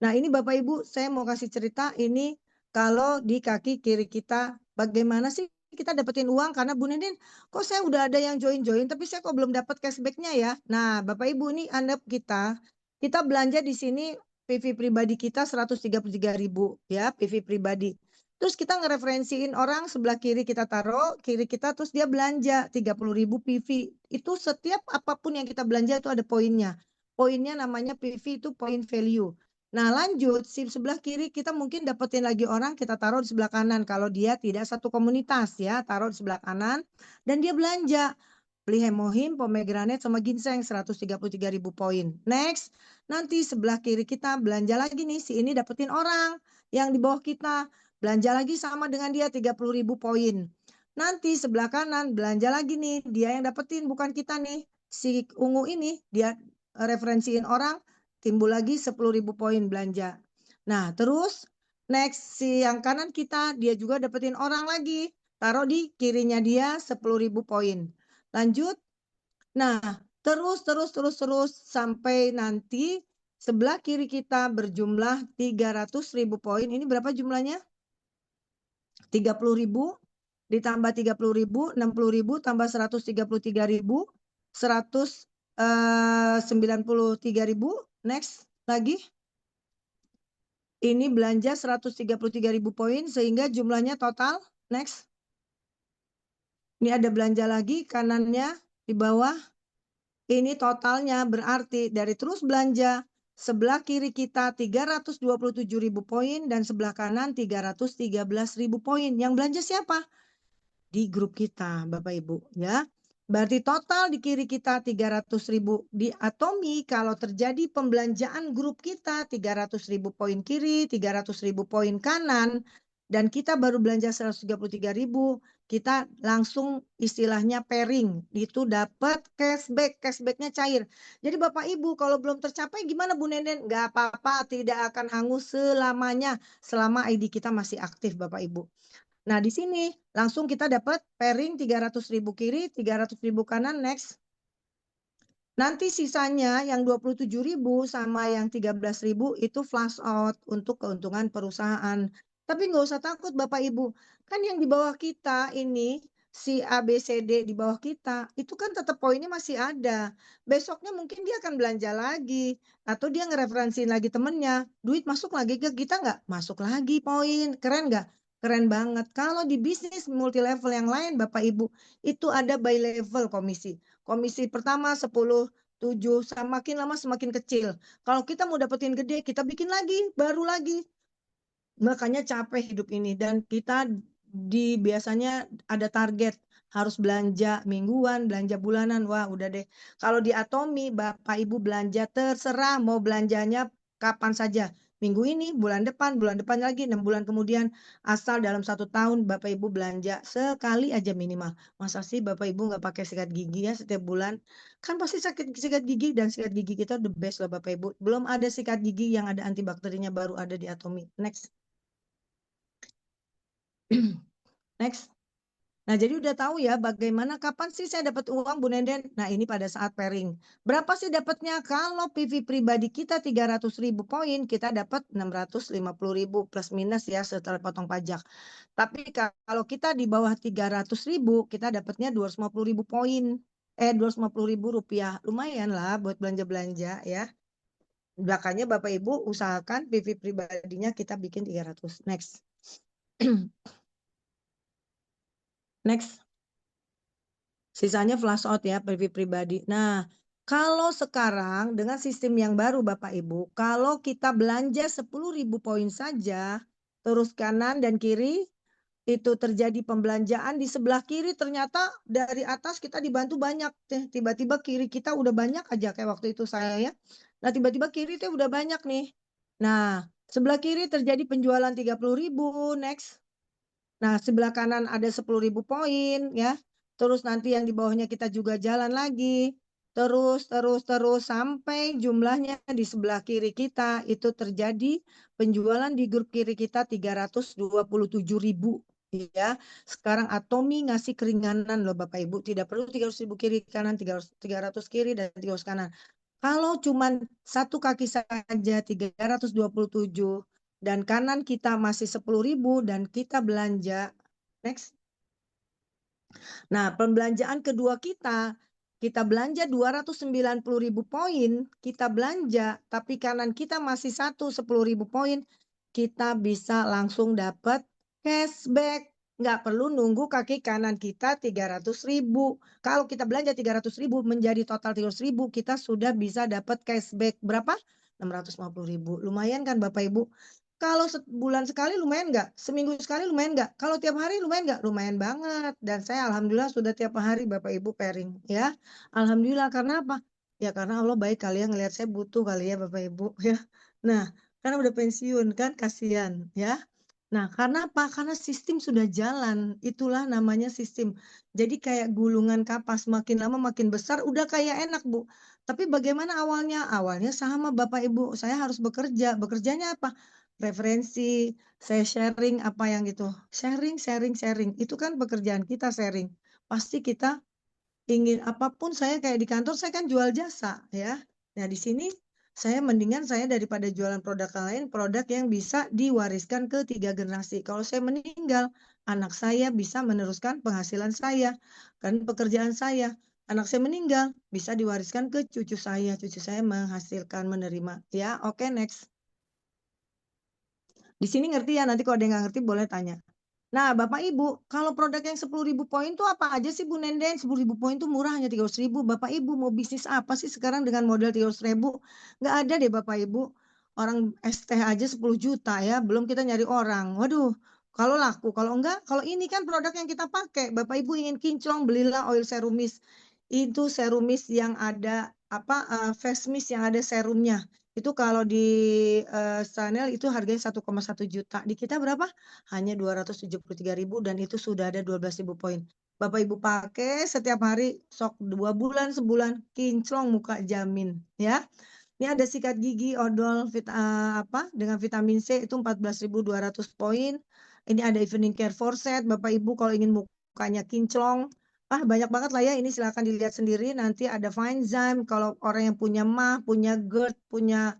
Nah ini Bapak Ibu, saya mau kasih cerita ini kalau di kaki kiri kita, bagaimana sih kita dapetin uang? Karena Bu Nindin, kok saya udah ada yang join-join, tapi saya kok belum dapat cashbacknya ya? Nah Bapak Ibu ini Anda kita belanja di sini PV pribadi kita 133.000 ya, PV pribadi. Terus kita ngereferensiin orang sebelah kiri kita taruh, kiri kita terus dia belanja 30.000 PV. Itu setiap apapun yang kita belanja itu ada poinnya. Poinnya namanya PV itu point value. Nah lanjut, SIM sebelah kiri kita mungkin dapetin lagi orang, kita taruh di sebelah kanan. Kalau dia tidak satu komunitas ya, taruh di sebelah kanan. Dan dia belanja. Beli hemohim, pomegranate, sama ginseng 133.000 poin. Next, nanti sebelah kiri kita belanja lagi nih, si ini dapetin orang yang di bawah kita. Belanja lagi sama dengan dia 30.000 poin. Nanti sebelah kanan belanja lagi nih, dia yang dapetin bukan kita nih. Si ungu ini dia referensiin orang, timbul lagi 10.000 poin belanja. Nah terus next si yang kanan kita, dia juga dapetin orang lagi, taruh di kirinya dia 10.000 poin. Lanjut, nah terus sampai nanti sebelah kiri kita berjumlah 300.000 poin. Ini berapa jumlahnya? 30.000 ditambah 30.000, 60.000 tambah 133.000, 193.000. Next lagi. Ini belanja 133.000 poin sehingga jumlahnya total. Next. Ini ada belanja lagi kanannya di bawah. Ini totalnya berarti dari terus belanja sebelah kiri kita 327.000 poin dan sebelah kanan 313.000 poin. Yang belanja siapa? Di grup kita Bapak Ibu ya. Berarti total di kiri kita 300.000 di Atomi. Kalau terjadi pembelanjaan grup kita 300.000 poin kiri, 300.000 poin kanan, dan kita baru belanja 133.000, kita langsung istilahnya pairing, itu dapat cashback, cashbacknya cair. Jadi Bapak Ibu kalau belum tercapai gimana Bu Nenden? Nggak apa-apa, tidak akan hangus selamanya selama ID kita masih aktif Bapak Ibu. Nah di sini langsung kita dapat pairing 300.000 kiri, 300.000 kanan, next. Nanti sisanya yang 27.000 sama yang 13.000 itu flash out untuk keuntungan perusahaan. Tapi nggak usah takut Bapak Ibu. Kan yang di bawah kita ini, si ABCD di bawah kita, itu kan tetap poinnya masih ada. Besoknya mungkin dia akan belanja lagi. Atau dia ngereferensiin lagi temennya. Duit masuk lagi ke kita nggak? Masuk lagi poin. Keren nggak? Keren banget. Kalau di bisnis multi level yang lain Bapak Ibu, itu ada by level komisi. Komisi pertama 10, 7, semakin lama semakin kecil. Kalau kita mau dapetin gede, kita bikin lagi, baru lagi. Makanya capek hidup ini. Dan kita biasanya ada target. Harus belanja mingguan, belanja bulanan. Wah udah deh. Kalau di Atomi, Bapak Ibu belanja terserah mau belanjanya kapan saja. Minggu ini, bulan depan lagi, 6 bulan kemudian. Asal dalam 1 tahun Bapak Ibu belanja sekali aja minimal. Masa sih Bapak Ibu nggak pakai sikat gigi ya setiap bulan? Kan pasti sakit sikat gigi dan sikat gigi kita the best loh Bapak Ibu. Belum ada sikat gigi yang ada antibakterinya baru ada di Atomi. Next. Next. Nah, jadi udah tahu ya bagaimana kapan sih saya dapat uang Bu Nenden? Nah, ini pada saat pairing. Berapa sih dapatnya? Kalau PV pribadi kita 300.000 poin, kita dapat 650.000 plus minus ya setelah potong pajak. Tapi kalau kita di bawah 300.000, kita dapatnya 250.000 poin. 250.000 rupiah. Lumayan lah buat belanja-belanja ya. Makanya Bapak Ibu usahakan PV pribadinya kita bikin 300. Next. Next. Sisanya flash out ya, PV pribadi. Nah, kalau sekarang dengan sistem yang baru Bapak Ibu, kalau kita belanja 10.000 poin saja, terus kanan dan kiri, itu terjadi pembelanjaan di sebelah kiri ternyata dari atas kita dibantu banyak. Tiba-tiba kiri kita udah banyak aja kayak waktu itu saya ya. Nah, tiba-tiba kiri itu udah banyak nih. Nah, sebelah kiri terjadi penjualan 30.000, next. Nah, sebelah kanan ada 10.000 poin ya. Terus nanti yang di bawahnya kita juga jalan lagi. Terus sampai jumlahnya di sebelah kiri kita itu terjadi penjualan di grup kiri kita 327.000 ya. Sekarang Atomi ngasih keringanan loh Bapak Ibu, tidak perlu 300.000 kiri kanan, 300 kiri dan 300 kanan. Kalau cuman satu kaki saja 327 dan kanan kita masih 10.000 dan kita belanja. Next. Nah, pembelanjaan kedua kita belanja 290.000 poin, kita belanja, tapi kanan kita masih 10.000 poin, kita bisa langsung dapat cashback. Nggak perlu nunggu kaki kanan kita 300.000. Kalau kita belanja 300.000 menjadi total 300.000, kita sudah bisa dapat cashback. Berapa? 650.000. Lumayan kan Bapak Ibu? Kalau sebulan sekali lumayan nggak? Seminggu sekali lumayan nggak? Kalau tiap hari lumayan nggak? Lumayan banget. Dan saya alhamdulillah sudah tiap hari Bapak Ibu pairing ya. Alhamdulillah karena apa? Ya karena Allah baik kali ya ngelihat saya butuh kali ya Bapak Ibu ya. Nah, karena udah pensiun kan kasihan ya. Nah, karena apa? Karena sistem sudah jalan. Itulah namanya sistem. Jadi kayak gulungan kapas, makin lama makin besar, udah kayak enak, Bu. Tapi bagaimana awalnya? Awalnya sama Bapak Ibu, saya harus bekerja. Bekerjanya apa? Referensi, saya sharing apa yang gitu. Sharing. Itu kan pekerjaan kita sharing. Pasti kita ingin apapun, saya kayak di kantor, saya kan jual jasa ya. Nah, di sini saya mendingan saya daripada jualan produk lain, produk yang bisa diwariskan ke 3 generasi. Kalau saya meninggal, anak saya bisa meneruskan penghasilan saya. Kan pekerjaan saya. Anak saya meninggal, bisa diwariskan ke cucu saya. Cucu saya menghasilkan, menerima. Ya, oke, next. Di sini ngerti ya, nanti kalau ada yang nggak ngerti boleh tanya. Nah, Bapak Ibu, kalau produk yang 10.000 poin itu apa aja sih Bu Nenden? 10.000 poin itu murah hanya 300.000. Bapak Ibu mau bisnis apa sih sekarang dengan modal 300.000? Nggak ada deh Bapak Ibu. Orang ST aja 10 juta ya, belum kita nyari orang. Waduh, kalau laku, kalau enggak, kalau ini kan produk yang kita pakai. Bapak Ibu ingin kinclong, belilah oil serum mist. Itu serum mist yang ada face mist yang ada serumnya. Itu kalau di Chanel itu harganya 1,1 juta. Di kita berapa? Hanya 273.000 dan itu sudah ada 12.000 poin. Bapak Ibu pakai setiap hari, sok 2 bulan, sebulan, kinclong muka jamin ya. Ini ada sikat gigi odol dengan vitamin C itu 14.200 poin. Ini ada evening care for set. Bapak Ibu kalau ingin mukanya kinclong, banyak banget lah ya. Ini silahkan dilihat sendiri. Nanti ada Fine Zyme kalau orang yang punya MAH, punya GERD, punya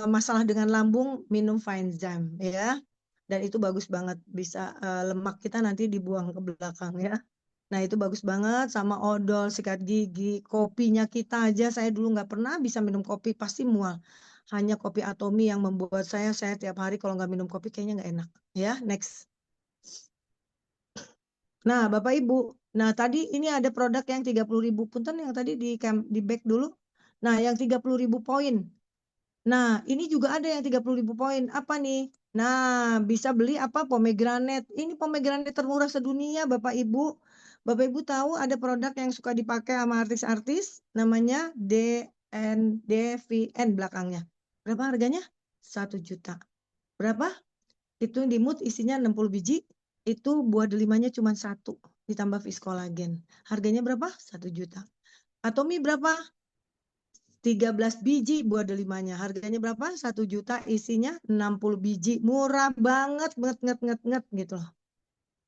masalah dengan lambung, minum Fine Zyme ya. Dan itu bagus banget, bisa lemak kita nanti dibuang ke belakang ya. Nah itu bagus banget sama odol, sikat gigi, kopinya kita aja. Saya dulu nggak pernah bisa minum kopi, pasti mual. Hanya kopi Atomi yang membuat saya tiap hari kalau nggak minum kopi kayaknya nggak enak. Ya, next. Nah Bapak Ibu, nah tadi ini ada produk yang 30.000 punten yang tadi di back dulu. Nah yang 30.000 poin. Nah ini juga ada yang 30.000 poin. Apa nih? Nah bisa beli apa? Pomegranate. Ini pomegranate termurah sedunia Bapak Ibu. Bapak Ibu tahu ada produk yang suka dipakai sama artis-artis namanya DVN belakangnya. Berapa harganya? 1 juta. Berapa? Itu di mood isinya 60 biji. Itu buah delimanya cuma 1 ditambah viskolagen. Harganya berapa? 1 juta. Atomi berapa? 13 biji buah delimanya. Harganya berapa? 1 juta isinya 60 biji. Murah banget, nget gitu loh.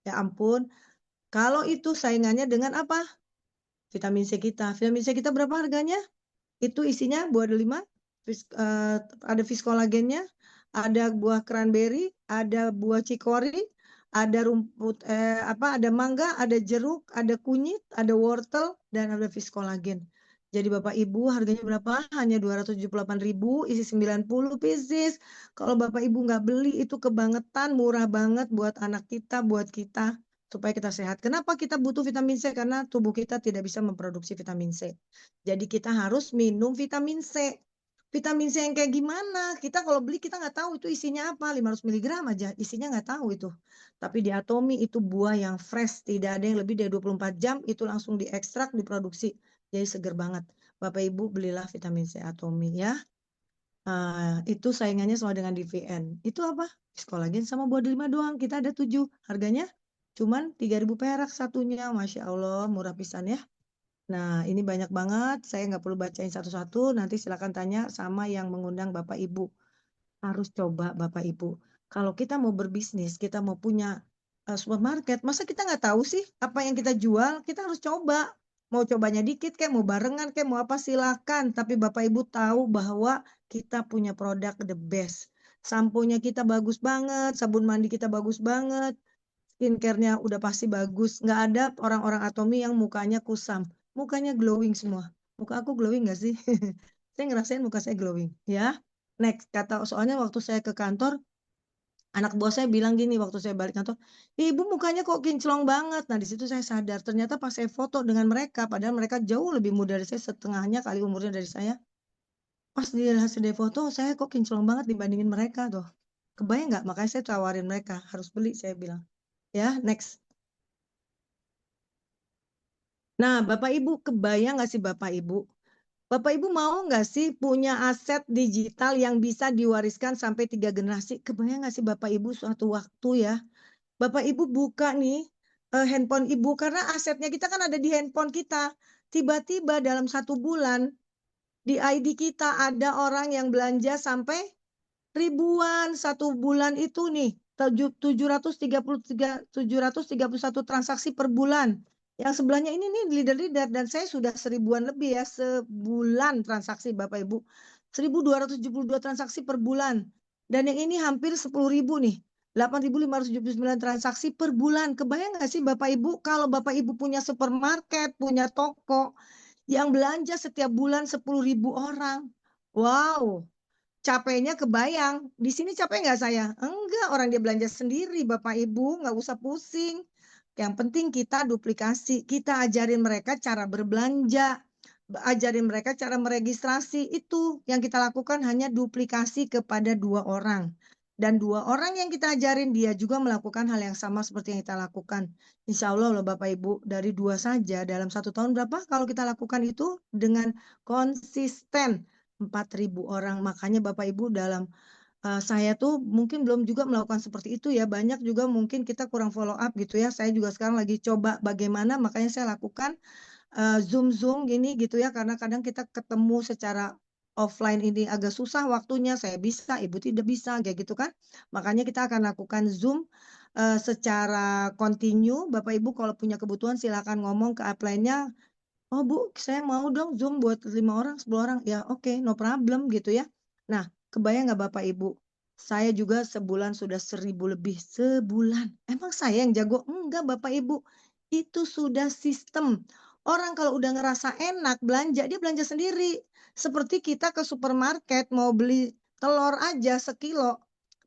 Ya ampun. Kalau itu saingannya dengan apa? Vitamin C kita. Vitamin C kita berapa harganya? Itu isinya buah delima, ada viskolagennya, ada buah cranberry, ada buah cikori, ada rumput ada mangga, ada jeruk, ada kunyit, ada wortel dan ada viskolagen. Jadi Bapak Ibu harganya berapa? Hanya 278.000 isi 90 pieces. Kalau Bapak Ibu nggak beli itu kebangetan, murah banget buat anak kita, buat kita supaya kita sehat. Kenapa kita butuh vitamin C? Karena tubuh kita tidak bisa memproduksi vitamin C. Jadi kita harus minum vitamin C. Vitamin C yang kayak gimana? Kita kalau beli kita nggak tahu itu isinya apa. 500 mg aja isinya nggak tahu itu. Tapi di Atomi itu buah yang fresh. Tidak ada yang lebih dari 24 jam. Itu langsung diekstrak, diproduksi. Jadi seger banget. Bapak Ibu belilah vitamin C Atomi ya. Itu saingannya sama dengan DVN. Itu apa? Viskolagen sama buah delima doang. Kita ada 7. Harganya cuman 3.000 perak satunya. Masya Allah murah pisan ya. Nah, ini banyak banget. Saya nggak perlu bacain satu-satu. Nanti silakan tanya sama yang mengundang Bapak Ibu. Harus coba Bapak Ibu. Kalau kita mau berbisnis, kita mau punya supermarket, masa kita nggak tahu sih apa yang kita jual? Kita harus coba. Mau cobanya dikit kayak mau barengan kayak mau apa silakan. Tapi Bapak Ibu tahu bahwa kita punya produk the best. Samponya kita bagus banget, sabun mandi kita bagus banget, skincare-nya udah pasti bagus. Nggak ada orang-orang Atomi yang mukanya kusam. Mukanya glowing semua. Muka aku glowing nggak sih? Saya ngerasain muka saya glowing. Ya. Next. Soalnya waktu saya ke kantor, anak buah saya bilang gini waktu saya balik kantor, ibu mukanya kok kinclong banget. Nah di situ saya sadar. Ternyata pas saya foto dengan mereka, padahal mereka jauh lebih muda dari saya, setengahnya kali umurnya dari saya. Pas dia hasil dari foto, saya kok kinclong banget dibandingin mereka tuh. Kebayang nggak? Makanya saya tawarin mereka, harus beli saya bilang. Ya, next. Nah, Bapak Ibu, kebayang nggak sih Bapak Ibu? Bapak Ibu mau nggak sih punya aset digital yang bisa diwariskan sampai 3 generasi? Kebayang nggak sih Bapak Ibu suatu waktu ya? Bapak Ibu buka nih handphone Ibu, karena asetnya kita kan ada di handphone kita. Tiba-tiba dalam 1 bulan di ID kita ada orang yang belanja sampai ribuan. 1 bulan itu nih 731 transaksi per bulan. Yang sebelahnya ini nih leader-leader dan saya sudah 1.000-an lebih ya sebulan transaksi Bapak Ibu. 1.272 transaksi per bulan. Dan yang ini hampir 10.000 nih. 8.579 transaksi per bulan. Kebayang nggak sih Bapak Ibu kalau Bapak Ibu punya supermarket, punya toko yang belanja setiap bulan 10.000 orang. Wow, capeknya kebayang. Di sini capek nggak saya? Enggak, orang dia belanja sendiri, Bapak Ibu, nggak usah pusing. Yang penting kita duplikasi, kita ajarin mereka cara berbelanja, ajarin mereka cara meregistrasi. Itu yang kita lakukan hanya duplikasi kepada 2 orang. Dan 2 orang yang kita ajarin dia juga melakukan hal yang sama seperti yang kita lakukan. Insya Allah loh Bapak Ibu, dari 2 saja dalam 1 tahun berapa kalau kita lakukan itu dengan konsisten. 4.000 orang. Makanya Bapak Ibu dalam saya tuh mungkin belum juga melakukan seperti itu ya. Banyak juga mungkin kita kurang follow up gitu ya. Saya juga sekarang lagi coba bagaimana, makanya saya lakukan Zoom gini gitu ya, karena kadang kita ketemu secara offline ini agak susah waktunya, saya bisa, ibu tidak bisa, kayak gitu kan. Makanya kita akan lakukan Zoom secara kontinu. Bapak Ibu kalau punya kebutuhan silakan ngomong ke upline-nya, oh Bu, saya mau dong Zoom buat 5 orang, 10 orang. Ya oke, no problem gitu ya. Nah, kebayang nggak Bapak Ibu? Saya juga sebulan sudah 1.000 lebih. Sebulan. Emang saya yang jago? Enggak Bapak Ibu. Itu sudah sistem. Orang kalau udah ngerasa enak belanja, dia belanja sendiri. Seperti kita ke supermarket mau beli telur aja sekilo.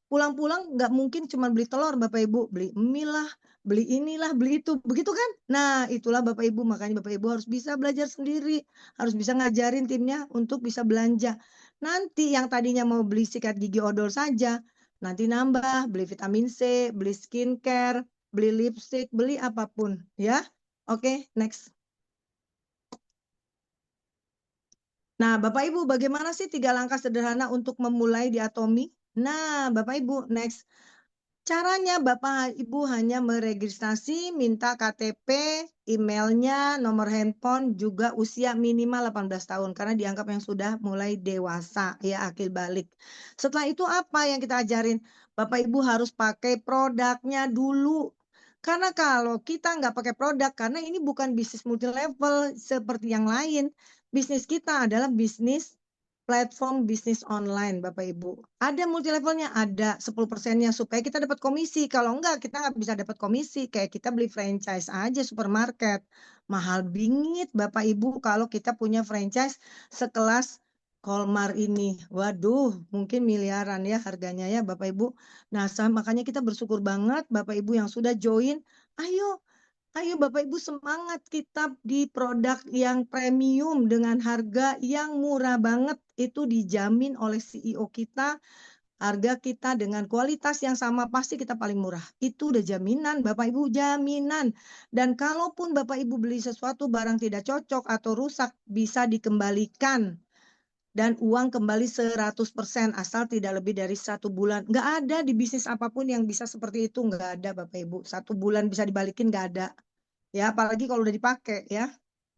Pulang-pulang nggak mungkin cuma beli telur Bapak Ibu, beli mie lah, beli inilah, beli itu, begitu kan? Nah, itulah Bapak Ibu, makanya Bapak Ibu harus bisa belajar sendiri, harus bisa ngajarin timnya untuk bisa belanja. Nanti yang tadinya mau beli sikat gigi odol saja, nanti nambah, beli vitamin C, beli skincare, beli lipstick, beli apapun, ya. Oke, next. Nah, Bapak Ibu, bagaimana sih 3 langkah sederhana untuk memulai di Atomi? Nah, Bapak Ibu, next. Caranya Bapak Ibu hanya meregistrasi, minta KTP, emailnya, nomor handphone, juga usia minimal 18 tahun karena dianggap yang sudah mulai dewasa ya akil balik. Setelah itu apa yang kita ajarin? Bapak Ibu harus pakai produknya dulu. Karena kalau kita nggak pakai produk, karena ini bukan bisnis multi level seperti yang lain. Bisnis kita adalah bisnis platform bisnis online Bapak Ibu. Ada multi levelnya, ada 10%-nya supaya kita dapat komisi. Kalau enggak, kita nggak bisa dapat komisi. Kayak kita beli franchise aja supermarket. Mahal bingit Bapak Ibu kalau kita punya franchise sekelas Kolmar ini. Waduh, mungkin miliaran ya harganya ya Bapak Ibu. Nah, makanya kita bersyukur banget Bapak Ibu yang sudah join. Ayo Ayo Bapak Ibu semangat kita di produk yang premium dengan harga yang murah banget. Itu dijamin oleh CEO kita. Harga kita dengan kualitas yang sama pasti kita paling murah. Itu udah jaminan Bapak Ibu, jaminan. Dan kalaupun Bapak Ibu beli sesuatu barang tidak cocok atau rusak bisa dikembalikan. Dan uang kembali 100% asal tidak lebih dari 1 bulan. Nggak ada di bisnis apapun yang bisa seperti itu. Nggak ada Bapak Ibu. 1 bulan bisa dibalikin nggak ada. Ya, apalagi kalau udah dipakai ya,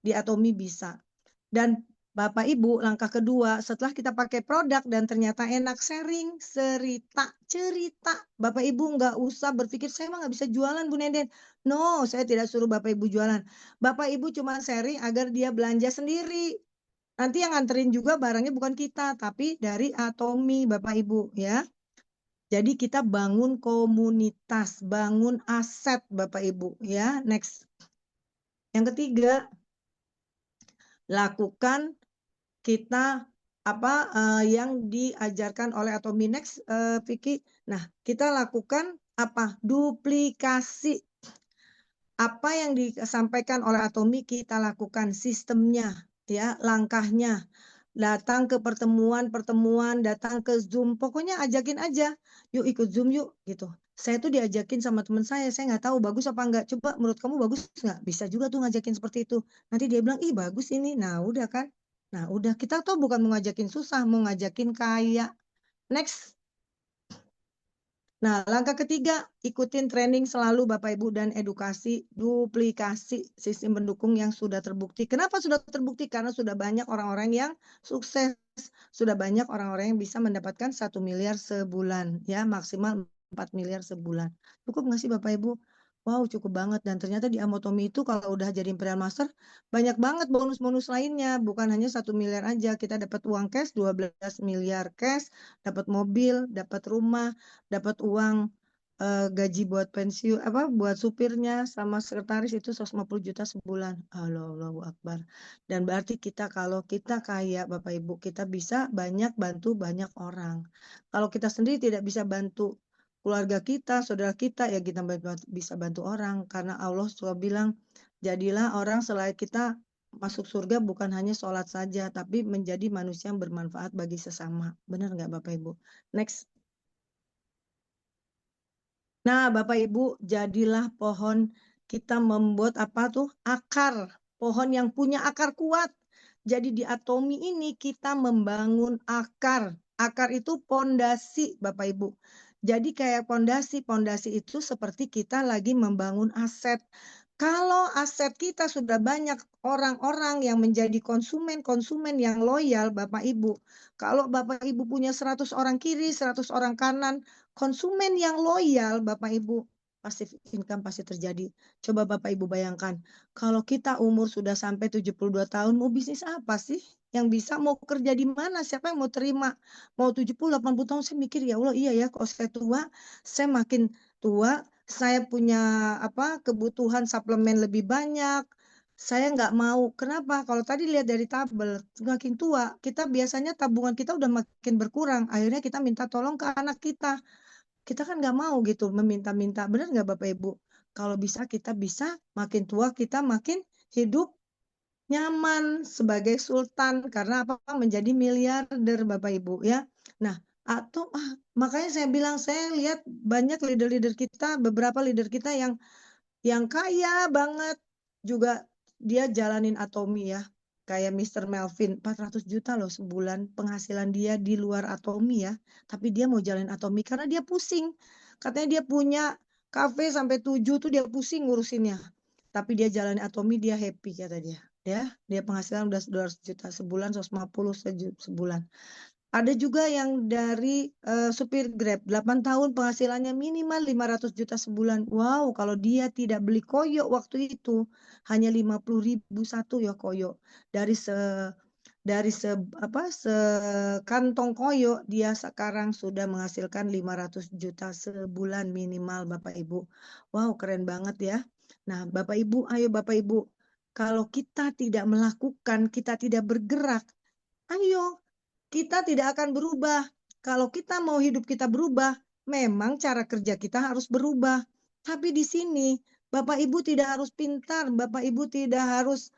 di Atomi bisa. Dan Bapak Ibu, langkah kedua, setelah kita pakai produk dan ternyata enak, sharing, cerita. Bapak Ibu nggak usah berpikir, saya mah nggak bisa jualan Bu Nenden. No, saya tidak suruh Bapak Ibu jualan. Bapak Ibu cuma sharing agar dia belanja sendiri. Nanti yang nganterin juga barangnya bukan kita, tapi dari Atomi Bapak Ibu ya. Jadi kita bangun komunitas, bangun aset Bapak Ibu ya. Next. Yang ketiga, lakukan kita yang diajarkan oleh Atominex, Vicky. Nah, kita lakukan apa? Duplikasi. Apa yang disampaikan oleh Atomi kita lakukan sistemnya, ya, langkahnya. Datang ke pertemuan, datang ke Zoom, pokoknya ajakin aja, yuk ikut Zoom yuk gitu. Saya tuh diajakin sama teman saya nggak tahu bagus apa enggak. Coba menurut kamu bagus nggak? Bisa juga tuh ngajakin seperti itu. Nanti dia bilang, ih bagus ini. Nah udah kan. Nah udah kita tuh bukan mau ngajakin susah, mau ngajakin kaya. Next. Nah, langkah ketiga, ikutin training selalu Bapak Ibu dan edukasi duplikasi sistem pendukung yang sudah terbukti. Kenapa sudah terbukti? Karena sudah banyak orang-orang yang sukses, sudah banyak orang-orang yang bisa mendapatkan 1 miliar sebulan, ya maksimal 4 miliar sebulan. Cukup nggak sih Bapak Ibu? Wow, cukup banget. Dan ternyata di Amotomi itu kalau udah jadi Imperial Master, banyak banget bonus-bonus lainnya. Bukan hanya 1 miliar aja. Kita dapat uang cash, 12 miliar cash, dapat mobil, dapat rumah, dapat uang gaji buat pensiun buat supirnya sama sekretaris itu 150 juta sebulan. Allahu Akbar. Dan berarti kita kalau kita kaya Bapak Ibu, kita bisa bantu banyak orang. Kalau kita sendiri tidak bisa bantu keluarga kita, saudara kita, ya kita bisa bantu orang karena Allah suka bilang, jadilah orang selain kita masuk surga bukan hanya sholat saja, tapi menjadi manusia yang bermanfaat bagi sesama. Benar nggak Bapak Ibu? Next. Nah, Bapak Ibu, jadilah pohon kita membuat apa tuh? Akar. Pohon yang punya akar kuat. Jadi di Atomi ini kita membangun akar. Akar itu pondasi, Bapak Ibu. Jadi kayak pondasi itu seperti kita lagi membangun aset. Kalau aset kita sudah banyak orang-orang yang menjadi konsumen yang loyal, Bapak Ibu. Kalau Bapak Ibu punya 100 orang kiri, 100 orang kanan, konsumen yang loyal, Bapak Ibu, passive income pasti terjadi. Coba Bapak Ibu bayangkan, kalau kita umur sudah sampai 72 tahun, mau bisnis apa sih? Yang bisa mau kerja di mana? Siapa yang mau terima? Mau 70, 80 tahun, saya mikir, ya Allah, iya ya, kalau saya tua, saya makin tua, saya punya kebutuhan suplemen lebih banyak. Saya nggak mau. Kenapa? Kalau tadi lihat dari tabel, makin tua, kita biasanya tabungan kita udah makin berkurang. Akhirnya kita minta tolong ke anak kita. Kita kan nggak mau gitu meminta-minta. Benar nggak Bapak Ibu? Kalau bisa kita bisa makin tua kita makin hidup nyaman sebagai sultan karena apa? Menjadi miliarder Bapak Ibu ya. Nah, atau makanya saya bilang saya lihat banyak leader-leader kita, beberapa leader kita yang kaya banget juga dia jalanin Atomi ya. Kayak Mr. Melvin 400 juta loh sebulan penghasilan dia di luar Atomi ya. Tapi dia mau jalanin Atomi karena dia pusing. Katanya dia punya kafe sampai 7 tuh dia pusing ngurusinnya. Tapi dia jalani Atomi dia happy kata dia. Dia penghasilan udah 200 juta sebulan, 150 sebulan. Ada juga yang dari supir Grab, 8 tahun penghasilannya minimal 500 juta sebulan. Wow, kalau dia tidak beli koyo waktu itu, hanya 50.000 satu ya koyo. Dari sekantong koyo, dia sekarang sudah menghasilkan 500 juta sebulan minimal Bapak Ibu. Wow, keren banget ya. Nah, Bapak Ibu, ayo Bapak Ibu, kalau kita tidak melakukan, kita tidak bergerak, ayo kita tidak akan berubah. Kalau kita mau hidup kita berubah, memang cara kerja kita harus berubah. Tapi di sini, Bapak Ibu tidak harus pintar, Bapak Ibu tidak harus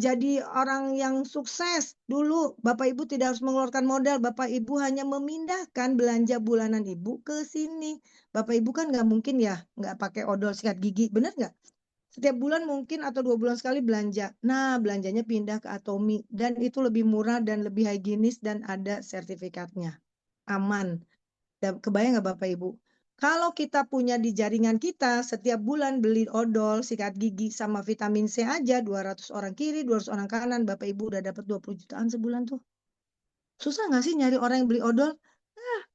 jadi orang yang sukses dulu. Bapak Ibu tidak harus mengeluarkan modal, Bapak Ibu hanya memindahkan belanja bulanan Ibu ke sini. Bapak Ibu kan nggak mungkin ya, nggak pakai odol sikat gigi, benar nggak? Setiap bulan mungkin atau 2 bulan sekali belanja. Nah, belanjanya pindah ke Atomi dan itu lebih murah dan lebih higienis dan ada sertifikatnya. Aman. Dan kebayang nggak Bapak Ibu? Kalau kita punya di jaringan kita, setiap bulan beli odol, sikat gigi, sama vitamin C aja, 200 orang kiri, 200 orang kanan, Bapak Ibu udah dapat 20 jutaan sebulan tuh. Susah nggak sih nyari orang yang beli odol?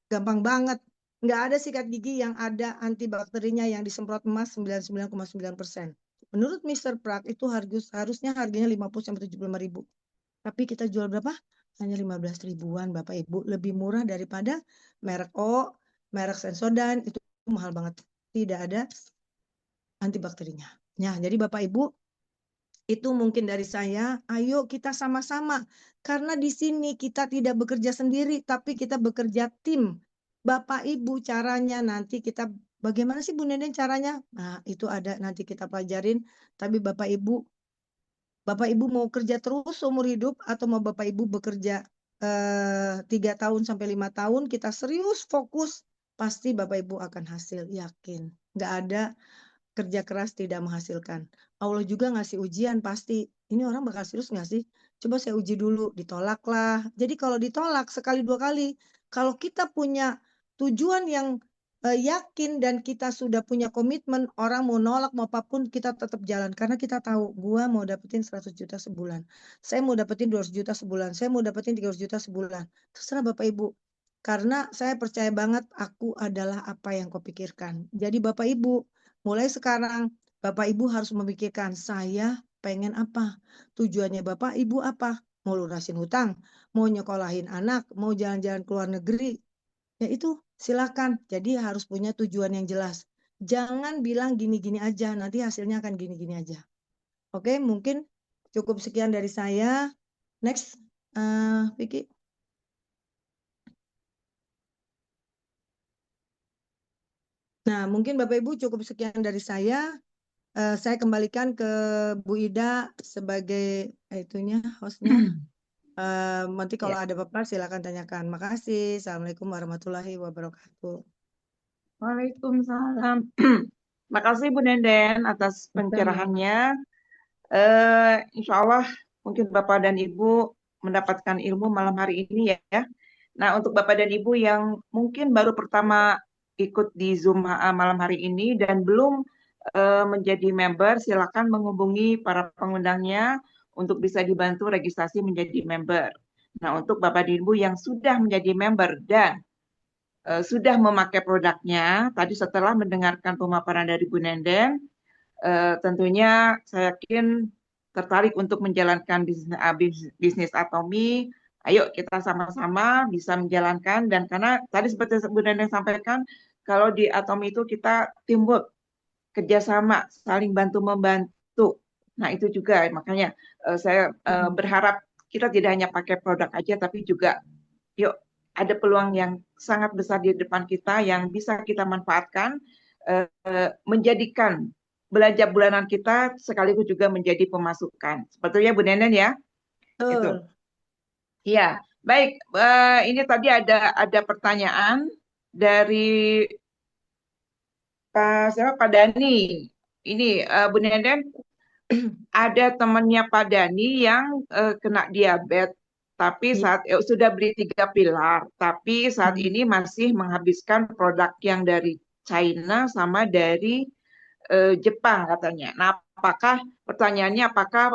Gampang banget. Nggak ada sikat gigi yang ada antibakterinya yang disemprot emas 99,9%. Menurut Mr. Pratt itu harusnya harganya 50-75 ribu. Tapi kita jual berapa? Hanya 15 ribuan Bapak Ibu. Lebih murah daripada merek O, merek Sensodyne. Itu mahal banget. Tidak ada antibakterinya. Nah, jadi Bapak Ibu, itu mungkin dari saya. Ayo kita sama-sama. Karena di sini kita tidak bekerja sendiri, tapi kita bekerja tim. Bapak Ibu caranya nanti kita, bagaimana sih Bu Nenden caranya? Nah itu ada nanti kita pelajarin. Tapi Bapak Ibu mau kerja terus seumur hidup atau mau Bapak Ibu bekerja 3 tahun sampai 5 tahun, kita serius fokus, pasti Bapak Ibu akan hasil, yakin. Nggak ada kerja keras tidak menghasilkan. Allah juga ngasih ujian pasti. Ini orang bakal serius nggak sih? Coba saya uji dulu, ditolak lah. Jadi kalau ditolak sekali 2 kali, kalau kita punya tujuan yang yakin dan kita sudah punya komitmen, orang mau nolak mau apapun kita tetap jalan karena kita tahu gua mau dapetin 100 juta sebulan. Saya mau dapetin 200 juta sebulan. Saya mau dapetin 300 juta sebulan. Terserah Bapak Ibu. Karena saya percaya banget aku adalah apa yang kau pikirkan. Jadi Bapak Ibu, mulai sekarang Bapak Ibu harus memikirkan saya pengen apa. Tujuannya Bapak Ibu apa? Mau lunasin hutang, mau nyekolahin anak, mau jalan-jalan ke luar negeri. Ya itu silakan. Jadi harus punya tujuan yang jelas. Jangan bilang gini-gini aja, nanti hasilnya akan gini-gini aja. Oke, mungkin cukup sekian dari saya. Next, Vicky. Nah, mungkin Bapak Ibu cukup sekian dari saya. Saya kembalikan ke Bu Ida sebagai hostnya. Nanti kalau ada apa-apa silakan tanyakan. Makasih. Assalamualaikum warahmatullahi wabarakatuh. Waalaikumsalam. Makasih Bu Nenden atas pencerahannya. Insya Allah mungkin Bapak dan Ibu mendapatkan ilmu malam hari ini ya. Nah, untuk Bapak dan Ibu yang mungkin baru pertama ikut di Zoom malam hari ini dan belum menjadi member, silakan menghubungi para pengundangnya untuk bisa dibantu registrasi menjadi member. Nah, untuk Bapak dan Ibu yang sudah menjadi member dan sudah memakai produknya, tadi setelah mendengarkan pemaparan dari Bu Nenden, tentunya saya yakin tertarik untuk menjalankan bisnis Atomi. Ayo kita sama-sama bisa menjalankan, dan karena tadi seperti Bu Nenden sampaikan, kalau di Atomi itu kita teamwork, kerjasama, saling bantu-membantu. Nah itu juga makanya saya berharap kita tidak hanya pakai produk aja, tapi juga yuk ada peluang yang sangat besar di depan kita yang bisa kita manfaatkan, menjadikan belanja bulanan kita sekaligus juga menjadi pemasukan. Sebetulnya Bu Nenen ya, itu. Betul. Ya, baik. Ini tadi ada pertanyaan dari Pak Dani. Ini Bu Nenen, ada temannya Pak Dani yang kena diabetes, tapi Iya. sudah beli 3 pilar, tapi saat Hmm. ini masih menghabiskan produk yang dari China sama dari Jepang katanya. Nah, pertanyaannya apakah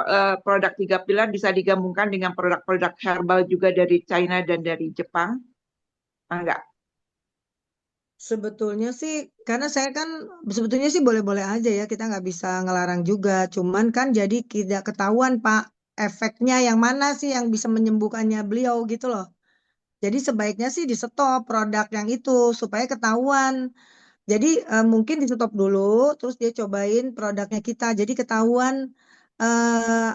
produk 3 pilar bisa digabungkan dengan produk-produk herbal juga dari China dan dari Jepang? Enggak. Sebetulnya sih, karena saya kan sebetulnya sih boleh-boleh aja ya, kita nggak bisa ngelarang juga. Cuman kan jadi tidak ketahuan Pak, efeknya yang mana sih yang bisa menyembuhkannya beliau gitu loh. Jadi sebaiknya sih di stop produk yang itu supaya ketahuan. Jadi mungkin di stop dulu, terus dia cobain produknya kita. Jadi ketahuan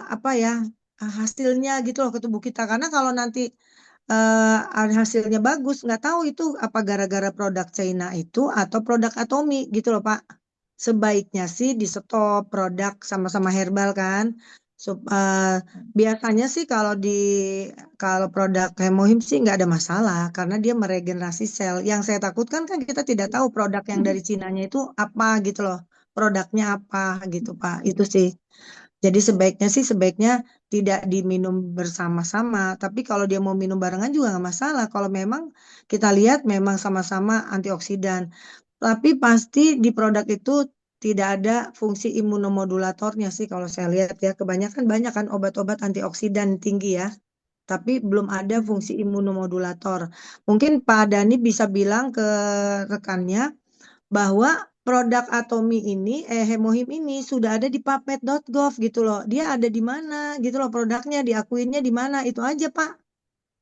apa ya hasilnya gitu loh ke tubuh kita. Karena kalau nanti hasilnya bagus, nggak tahu itu apa gara-gara produk China itu atau produk Atomi gitu loh Pak. Sebaiknya sih di stop produk sama-sama herbal kan. Biasanya sih kalau produk Hemohim sih nggak ada masalah karena dia meregenerasi sel. Yang saya takutkan kan kita tidak tahu produk yang dari Cinanya itu apa gitu loh. Produknya apa gitu Pak. Itu sih. Jadi sebaiknya tidak diminum bersama-sama. Tapi kalau dia mau minum barengan juga nggak masalah. Kalau memang kita lihat memang sama-sama antioksidan. Tapi pasti di produk itu tidak ada fungsi imunomodulatornya sih kalau saya lihat ya. Kebanyakan banyak kan obat-obat antioksidan tinggi ya. Tapi belum ada fungsi imunomodulator. Mungkin Pak Dani bisa bilang ke rekannya bahwa produk Atomi ini, Hemohim ini sudah ada di PubMed.gov gitu loh. Dia ada di mana gitu loh produknya, diakuinnya di mana. Itu aja Pak.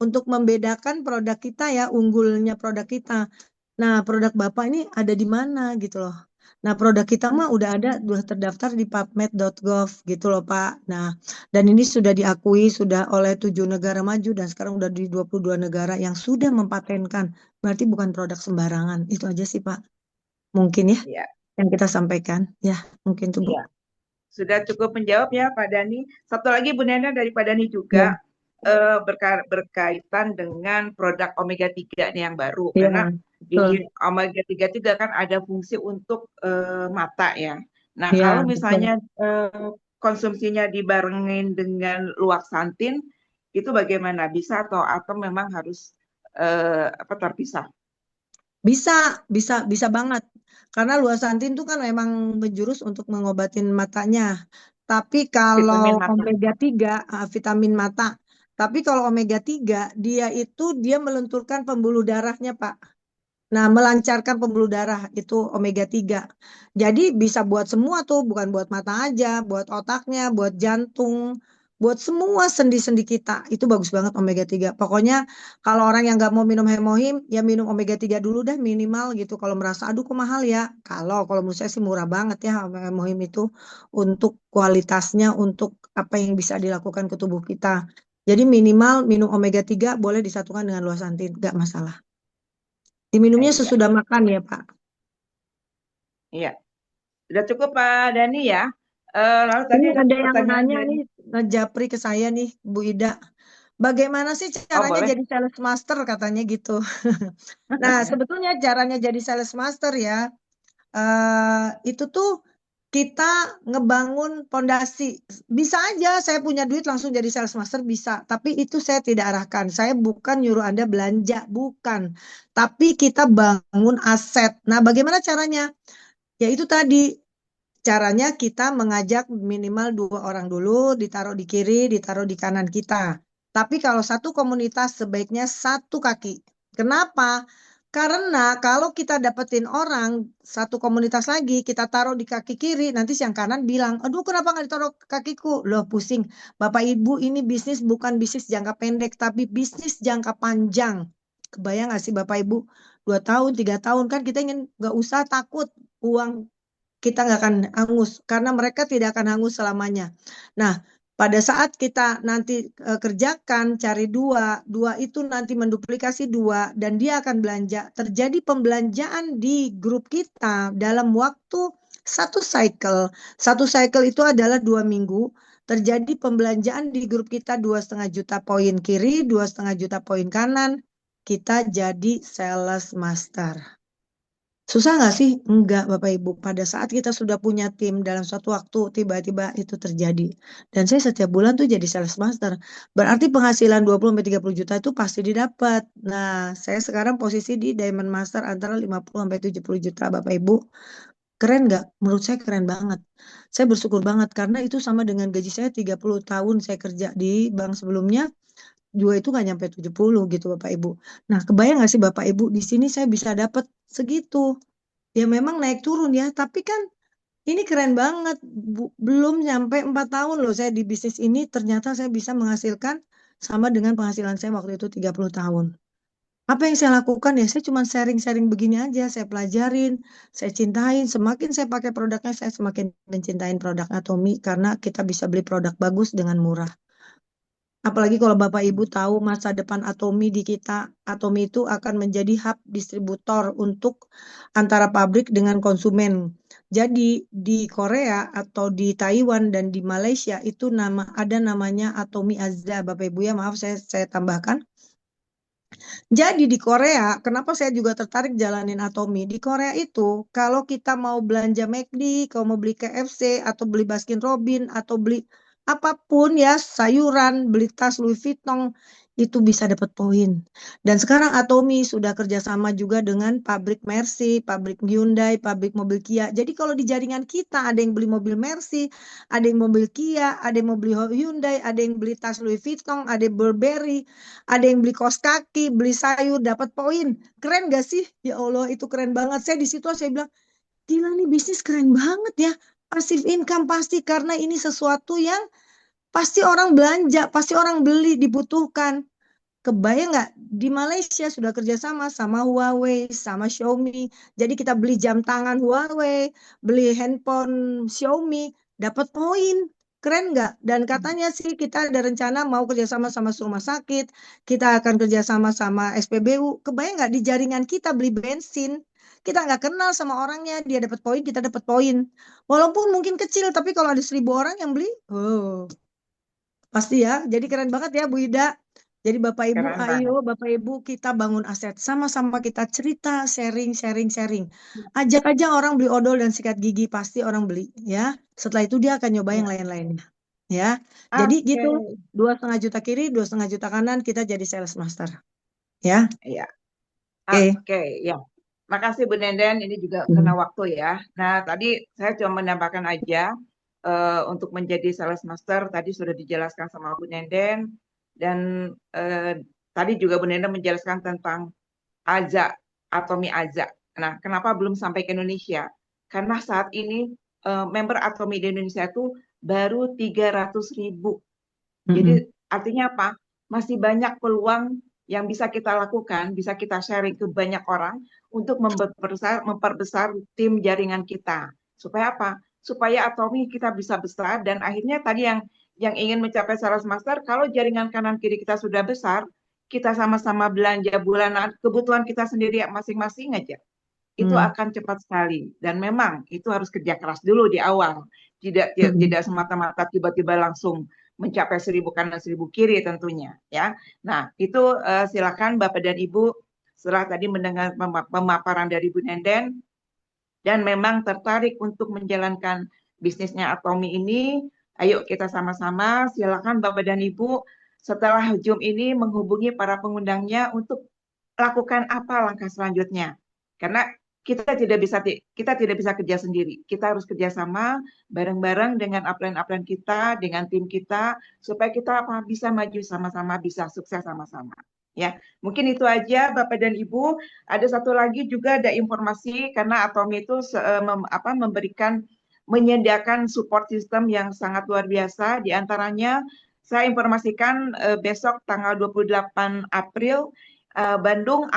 Untuk membedakan produk kita ya, unggulnya produk kita. Nah, produk Bapak ini ada di mana gitu loh. Nah, produk kita mah udah terdaftar di PubMed.gov gitu loh Pak. Nah, dan ini sudah diakui sudah oleh 7 negara maju dan sekarang udah di 22 negara yang sudah mempatenkan. Berarti bukan produk sembarangan. Itu aja sih Pak. Mungkin ya Ya, yang kita sampaikan. Ya, mungkin tuh Bu. ya. Sudah cukup menjawab ya Pak Dani. Satu lagi Bu Nena dari Pak Dani juga Ya, berkaitan dengan produk omega 3 nih yang baru. ya, Karena di betul. omega 3 juga kan ada fungsi untuk mata ya. Nah, kalau Ya, betul. misalnya konsumsinya dibarengin dengan luaksantin, itu bagaimana? Bisa atau memang harus terpisah? Bisa banget. Karena luasantin itu kan memang menjurus untuk mengobatin matanya. Tapi Vitamin kalau mata. omega 3 vitamin mata. Tapi kalau omega 3 dia melenturkan pembuluh darahnya, Pak. Nah, melancarkan pembuluh darah itu omega 3. Jadi bisa buat semua tuh, bukan buat mata aja, buat otaknya, buat jantung, buat semua sendi-sendi kita. Itu bagus banget omega 3. Pokoknya kalau orang yang nggak mau minum hemohim, ya minum omega 3 dulu dah minimal gitu. Kalau merasa aduh kok mahal ya. Kalau menurut saya sih murah banget ya hemohim itu untuk kualitasnya, untuk apa yang bisa dilakukan ke tubuh kita. Jadi minimal minum omega 3 boleh disatukan dengan luasantin, nggak masalah. Diminumnya Iya, sesudah makan ya, Pak. iya. Sudah cukup Pak Dani ya. Lalu tadi Ini ada ada yang pertanyaan nanya dari, nih, ngejapri ke saya nih, Bu Ida. Bagaimana sih oh caranya boleh. jadi sales master katanya gitu. Nah, sebetulnya caranya jadi sales master ya, itu tuh kita ngebangun pondasi. Bisa aja saya punya duit langsung jadi sales master bisa, tapi itu saya tidak arahkan. Saya bukan nyuruh Anda belanja, bukan. Tapi kita bangun aset. Nah, bagaimana caranya? Ya itu tadi, caranya kita mengajak minimal 2 orang dulu, ditaruh di kiri, ditaruh di kanan kita. Tapi kalau satu komunitas sebaiknya satu kaki. Kenapa? Karena kalau kita dapetin orang satu komunitas lagi, kita taruh di kaki kiri, nanti yang kanan bilang, aduh kenapa nggak ditaruh ke kakiku? Loh pusing. Bapak Ibu ini bisnis bukan bisnis jangka pendek, tapi bisnis jangka panjang. Kebayang nggak sih Bapak Ibu? 2 tahun, 3 tahun kan kita ingin nggak usah takut uang kita nggak akan hangus karena mereka tidak akan hangus selamanya. Nah, pada saat kita nanti kerjakan cari dua itu nanti menduplikasi 2 dan dia akan belanja. Terjadi pembelanjaan di grup kita dalam waktu satu cycle. Satu cycle itu adalah 2 minggu. Terjadi pembelanjaan di grup kita 2,5 juta poin kiri, 2,5 juta poin kanan. Kita jadi sales master. Susah nggak sih? Enggak, Bapak Ibu. Pada saat kita sudah punya tim dalam suatu waktu, tiba-tiba itu terjadi. Dan saya setiap bulan tuh jadi sales master. Berarti penghasilan 20-30 juta itu pasti didapat. Nah, saya sekarang posisi di Diamond Master antara 50-70 juta, Bapak Ibu. Keren nggak? Menurut saya keren banget. Saya bersyukur banget karena itu sama dengan gaji saya 30 tahun saya kerja di bank sebelumnya. Juga itu nggak nyampe 70 gitu Bapak Ibu. Nah, kebayang nggak sih Bapak Ibu, di sini saya bisa dapat segitu. Ya memang naik turun ya, tapi kan ini keren banget. Belum nyampe 4 tahun loh saya di bisnis ini, ternyata saya bisa menghasilkan sama dengan penghasilan saya waktu itu 30 tahun. Apa yang saya lakukan ya, saya cuma sharing-sharing begini aja, saya pelajarin, saya cintain, semakin saya pakai produknya, saya semakin mencintai produk Atomi karena kita bisa beli produk bagus dengan murah. Apalagi kalau Bapak Ibu tahu masa depan Atomi di kita, Atomi itu akan menjadi hub distributor untuk antara pabrik dengan konsumen. Jadi di Korea atau di Taiwan dan di Malaysia itu ada namanya Atomi Azza, Bapak Ibu ya, maaf saya tambahkan. Jadi di Korea, kenapa saya juga tertarik jalanin Atomi? Di Korea itu, kalau kita mau belanja McD, kalau mau beli KFC, atau beli Baskin Robin, atau beli apapun ya, sayuran, beli tas Louis Vuitton, itu bisa dapat poin. Dan sekarang Atomi sudah kerjasama juga dengan pabrik Mercy, pabrik Hyundai, pabrik mobil Kia. Jadi kalau di jaringan kita ada yang beli mobil Mercy, ada yang mobil Kia, ada yang mau beli Hyundai, ada yang beli tas Louis Vuitton, ada yang Burberry, ada yang beli kaos kaki, beli sayur, dapat poin. Keren gak sih? Ya Allah, itu keren banget. Saya di situ saya bilang, gila nih bisnis keren banget ya. Passive income pasti karena ini sesuatu yang pasti orang belanja, pasti orang beli, dibutuhkan. Kebayang nggak? Di Malaysia sudah kerjasama sama Huawei, sama Xiaomi. Jadi kita beli jam tangan Huawei, beli handphone Xiaomi, dapat poin. Keren nggak? Dan katanya sih kita ada rencana mau kerjasama sama rumah sakit, kita akan kerjasama sama SPBU. Kebayang nggak di jaringan kita beli bensin? Kita nggak kenal sama orangnya, dia dapat poin, kita dapat poin. Walaupun mungkin kecil, tapi kalau ada 1.000 orang yang beli, oh pasti ya. Jadi keren banget ya Bu Ida. Jadi Bapak Ibu, Keren ayo banget. Bapak Ibu kita bangun aset. Sama-sama kita cerita, sharing. Ajak aja orang beli odol dan sikat gigi, pasti orang beli ya. Setelah itu dia akan nyoba yang Ya. lain-lainnya. Ya, jadi Oke. gitu 2,5 juta kiri, 2,5 juta kanan, kita jadi sales master. Ya, Iya. oke. Oke, ya. Makasih Bu Nenden, ini juga kena Hmm. waktu ya. Nah, tadi saya cuma menambahkan aja untuk menjadi sales master tadi sudah dijelaskan sama Bu Nenden dan tadi juga Bu Nenden menjelaskan tentang AZA, Atomi AZA. Nah, kenapa belum sampai ke Indonesia? Karena saat ini member Atomi di Indonesia itu baru 300.000. Mm-mm. Jadi artinya apa? Masih banyak peluang yang bisa kita lakukan, bisa kita sharing ke banyak orang untuk memperbesar tim jaringan kita. Supaya apa? Supaya Atomi kita bisa besar dan akhirnya tadi yang ingin mencapai sales master, kalau jaringan kanan kiri kita sudah besar, kita sama-sama belanja bulanan, kebutuhan kita sendiri masing-masing aja. Itu Hmm. akan cepat sekali dan memang itu harus kerja keras dulu di awal. Tidak Mm-mm. semata-mata tiba-tiba langsung mencapai 1.000 kanan 1.000 kiri tentunya ya. Nah, itu silakan Bapak dan Ibu setelah tadi mendengar pemaparan dari Bu Nenden dan memang tertarik untuk menjalankan bisnisnya Atomi ini. Ayo kita sama-sama, silakan Bapak dan Ibu setelah Zoom ini menghubungi para pengundangnya untuk lakukan apa langkah selanjutnya. Karena kita tidak bisa kerja sendiri. Kita harus kerjasama bareng-bareng dengan upline-upline kita, dengan tim kita, supaya kita bisa maju sama-sama, bisa sukses sama-sama. Ya, mungkin itu aja Bapak dan Ibu. Ada satu lagi juga ada informasi karena Atomi itu memberikan menyediakan support system yang sangat luar biasa. Di antaranya saya informasikan besok tanggal 28 April Bandung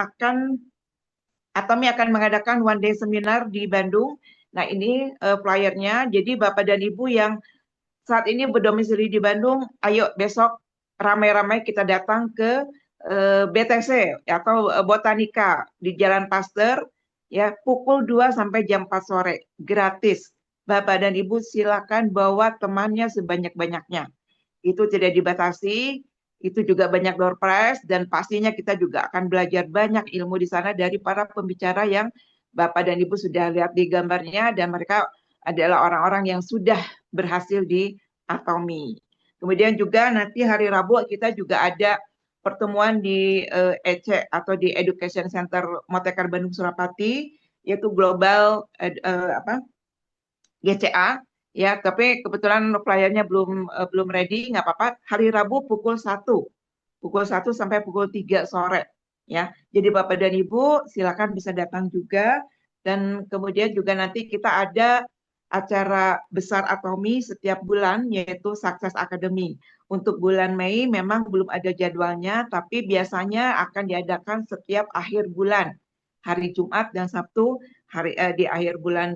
Atomi akan mengadakan one day seminar di Bandung. Nah, ini flyernya. Jadi Bapak dan Ibu yang saat ini berdomisili di Bandung, ayo besok ramai-ramai kita datang ke BTC atau Botanika di Jalan Pasteur ya pukul 2 sampai jam 4 sore gratis. Bapak dan Ibu silakan bawa temannya sebanyak-banyaknya. Itu tidak dibatasi, itu juga banyak door prize dan pastinya kita juga akan belajar banyak ilmu di sana dari para pembicara yang Bapak dan Ibu sudah lihat di gambarnya dan mereka adalah orang-orang yang sudah berhasil di Atomi. Kemudian juga nanti hari Rabu kita juga ada pertemuan di EC atau di Education Center Motekar Bandung Surapati yaitu Global GCA ya, tapi kebetulan flyernya belum ready, nggak apa-apa. Hari Rabu pukul 1 sampai pukul 3 sore ya. Jadi Bapak dan Ibu silakan bisa datang juga dan kemudian juga nanti kita ada acara besar Atomi setiap bulan yaitu Success Academy. Untuk bulan Mei memang belum ada jadwalnya, tapi biasanya akan diadakan setiap akhir bulan, hari Jumat dan Sabtu di akhir bulan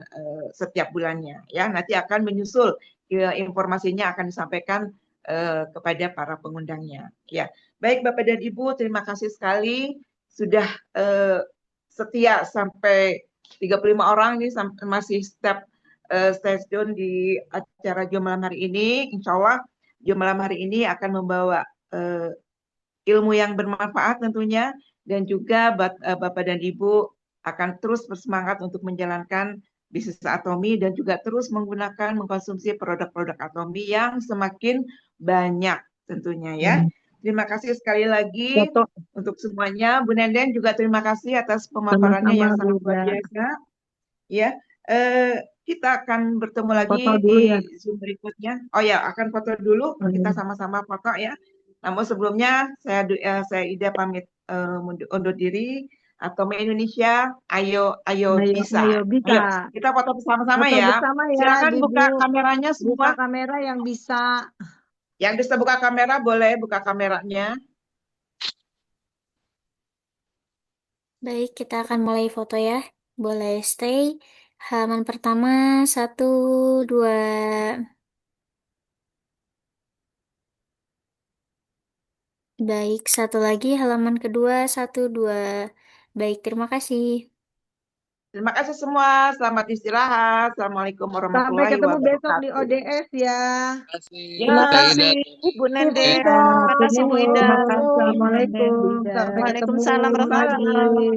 setiap bulannya ya. Nanti akan menyusul informasinya akan disampaikan kepada para pengundangnya ya. Baik Bapak dan Ibu, terima kasih sekali sudah setia sampai 35 orang ini masih stay tune di acara Zoom malam hari ini. Insya Allah Zoom malam hari ini akan membawa ilmu yang bermanfaat tentunya dan juga Bapak dan Ibu akan terus bersemangat untuk menjalankan bisnis Atomi dan juga terus mengkonsumsi produk-produk Atomi yang semakin banyak tentunya ya. Terima kasih sekali lagi untuk semuanya. Bu Nenden juga terima kasih atas pemaparannya yang sangat luar biasa. Ya, kita akan bertemu lagi di Zoom berikutnya. Oh ya, akan foto dulu. Kita sama-sama foto ya. Namun sebelumnya saya Ida pamit undur diri. Atomi Indonesia, ayo bisa. Ayo bisa. Ayo, kita foto bersama-sama Foto ya. bersama ya, Silakan Ibu. buka kameranya semua. Buka kamera yang bisa. Yang bisa buka kamera boleh buka kameranya. Baik, kita akan mulai foto ya. Boleh stay. Halaman pertama, 1, 2. Baik, satu lagi halaman kedua, 1, 2. Baik, terima kasih. Terima kasih semua. Selamat istirahat. Assalamualaikum Sampai warahmatullahi ketemu besok wabarakatuh. di ODS ya. Terima kasih Bu Nenden. Ya, Terima kasih Bu Ida. Assalamualaikum. Bu Ida. Sampai ketemu Waalaikumsalam warahmatullahi lagi.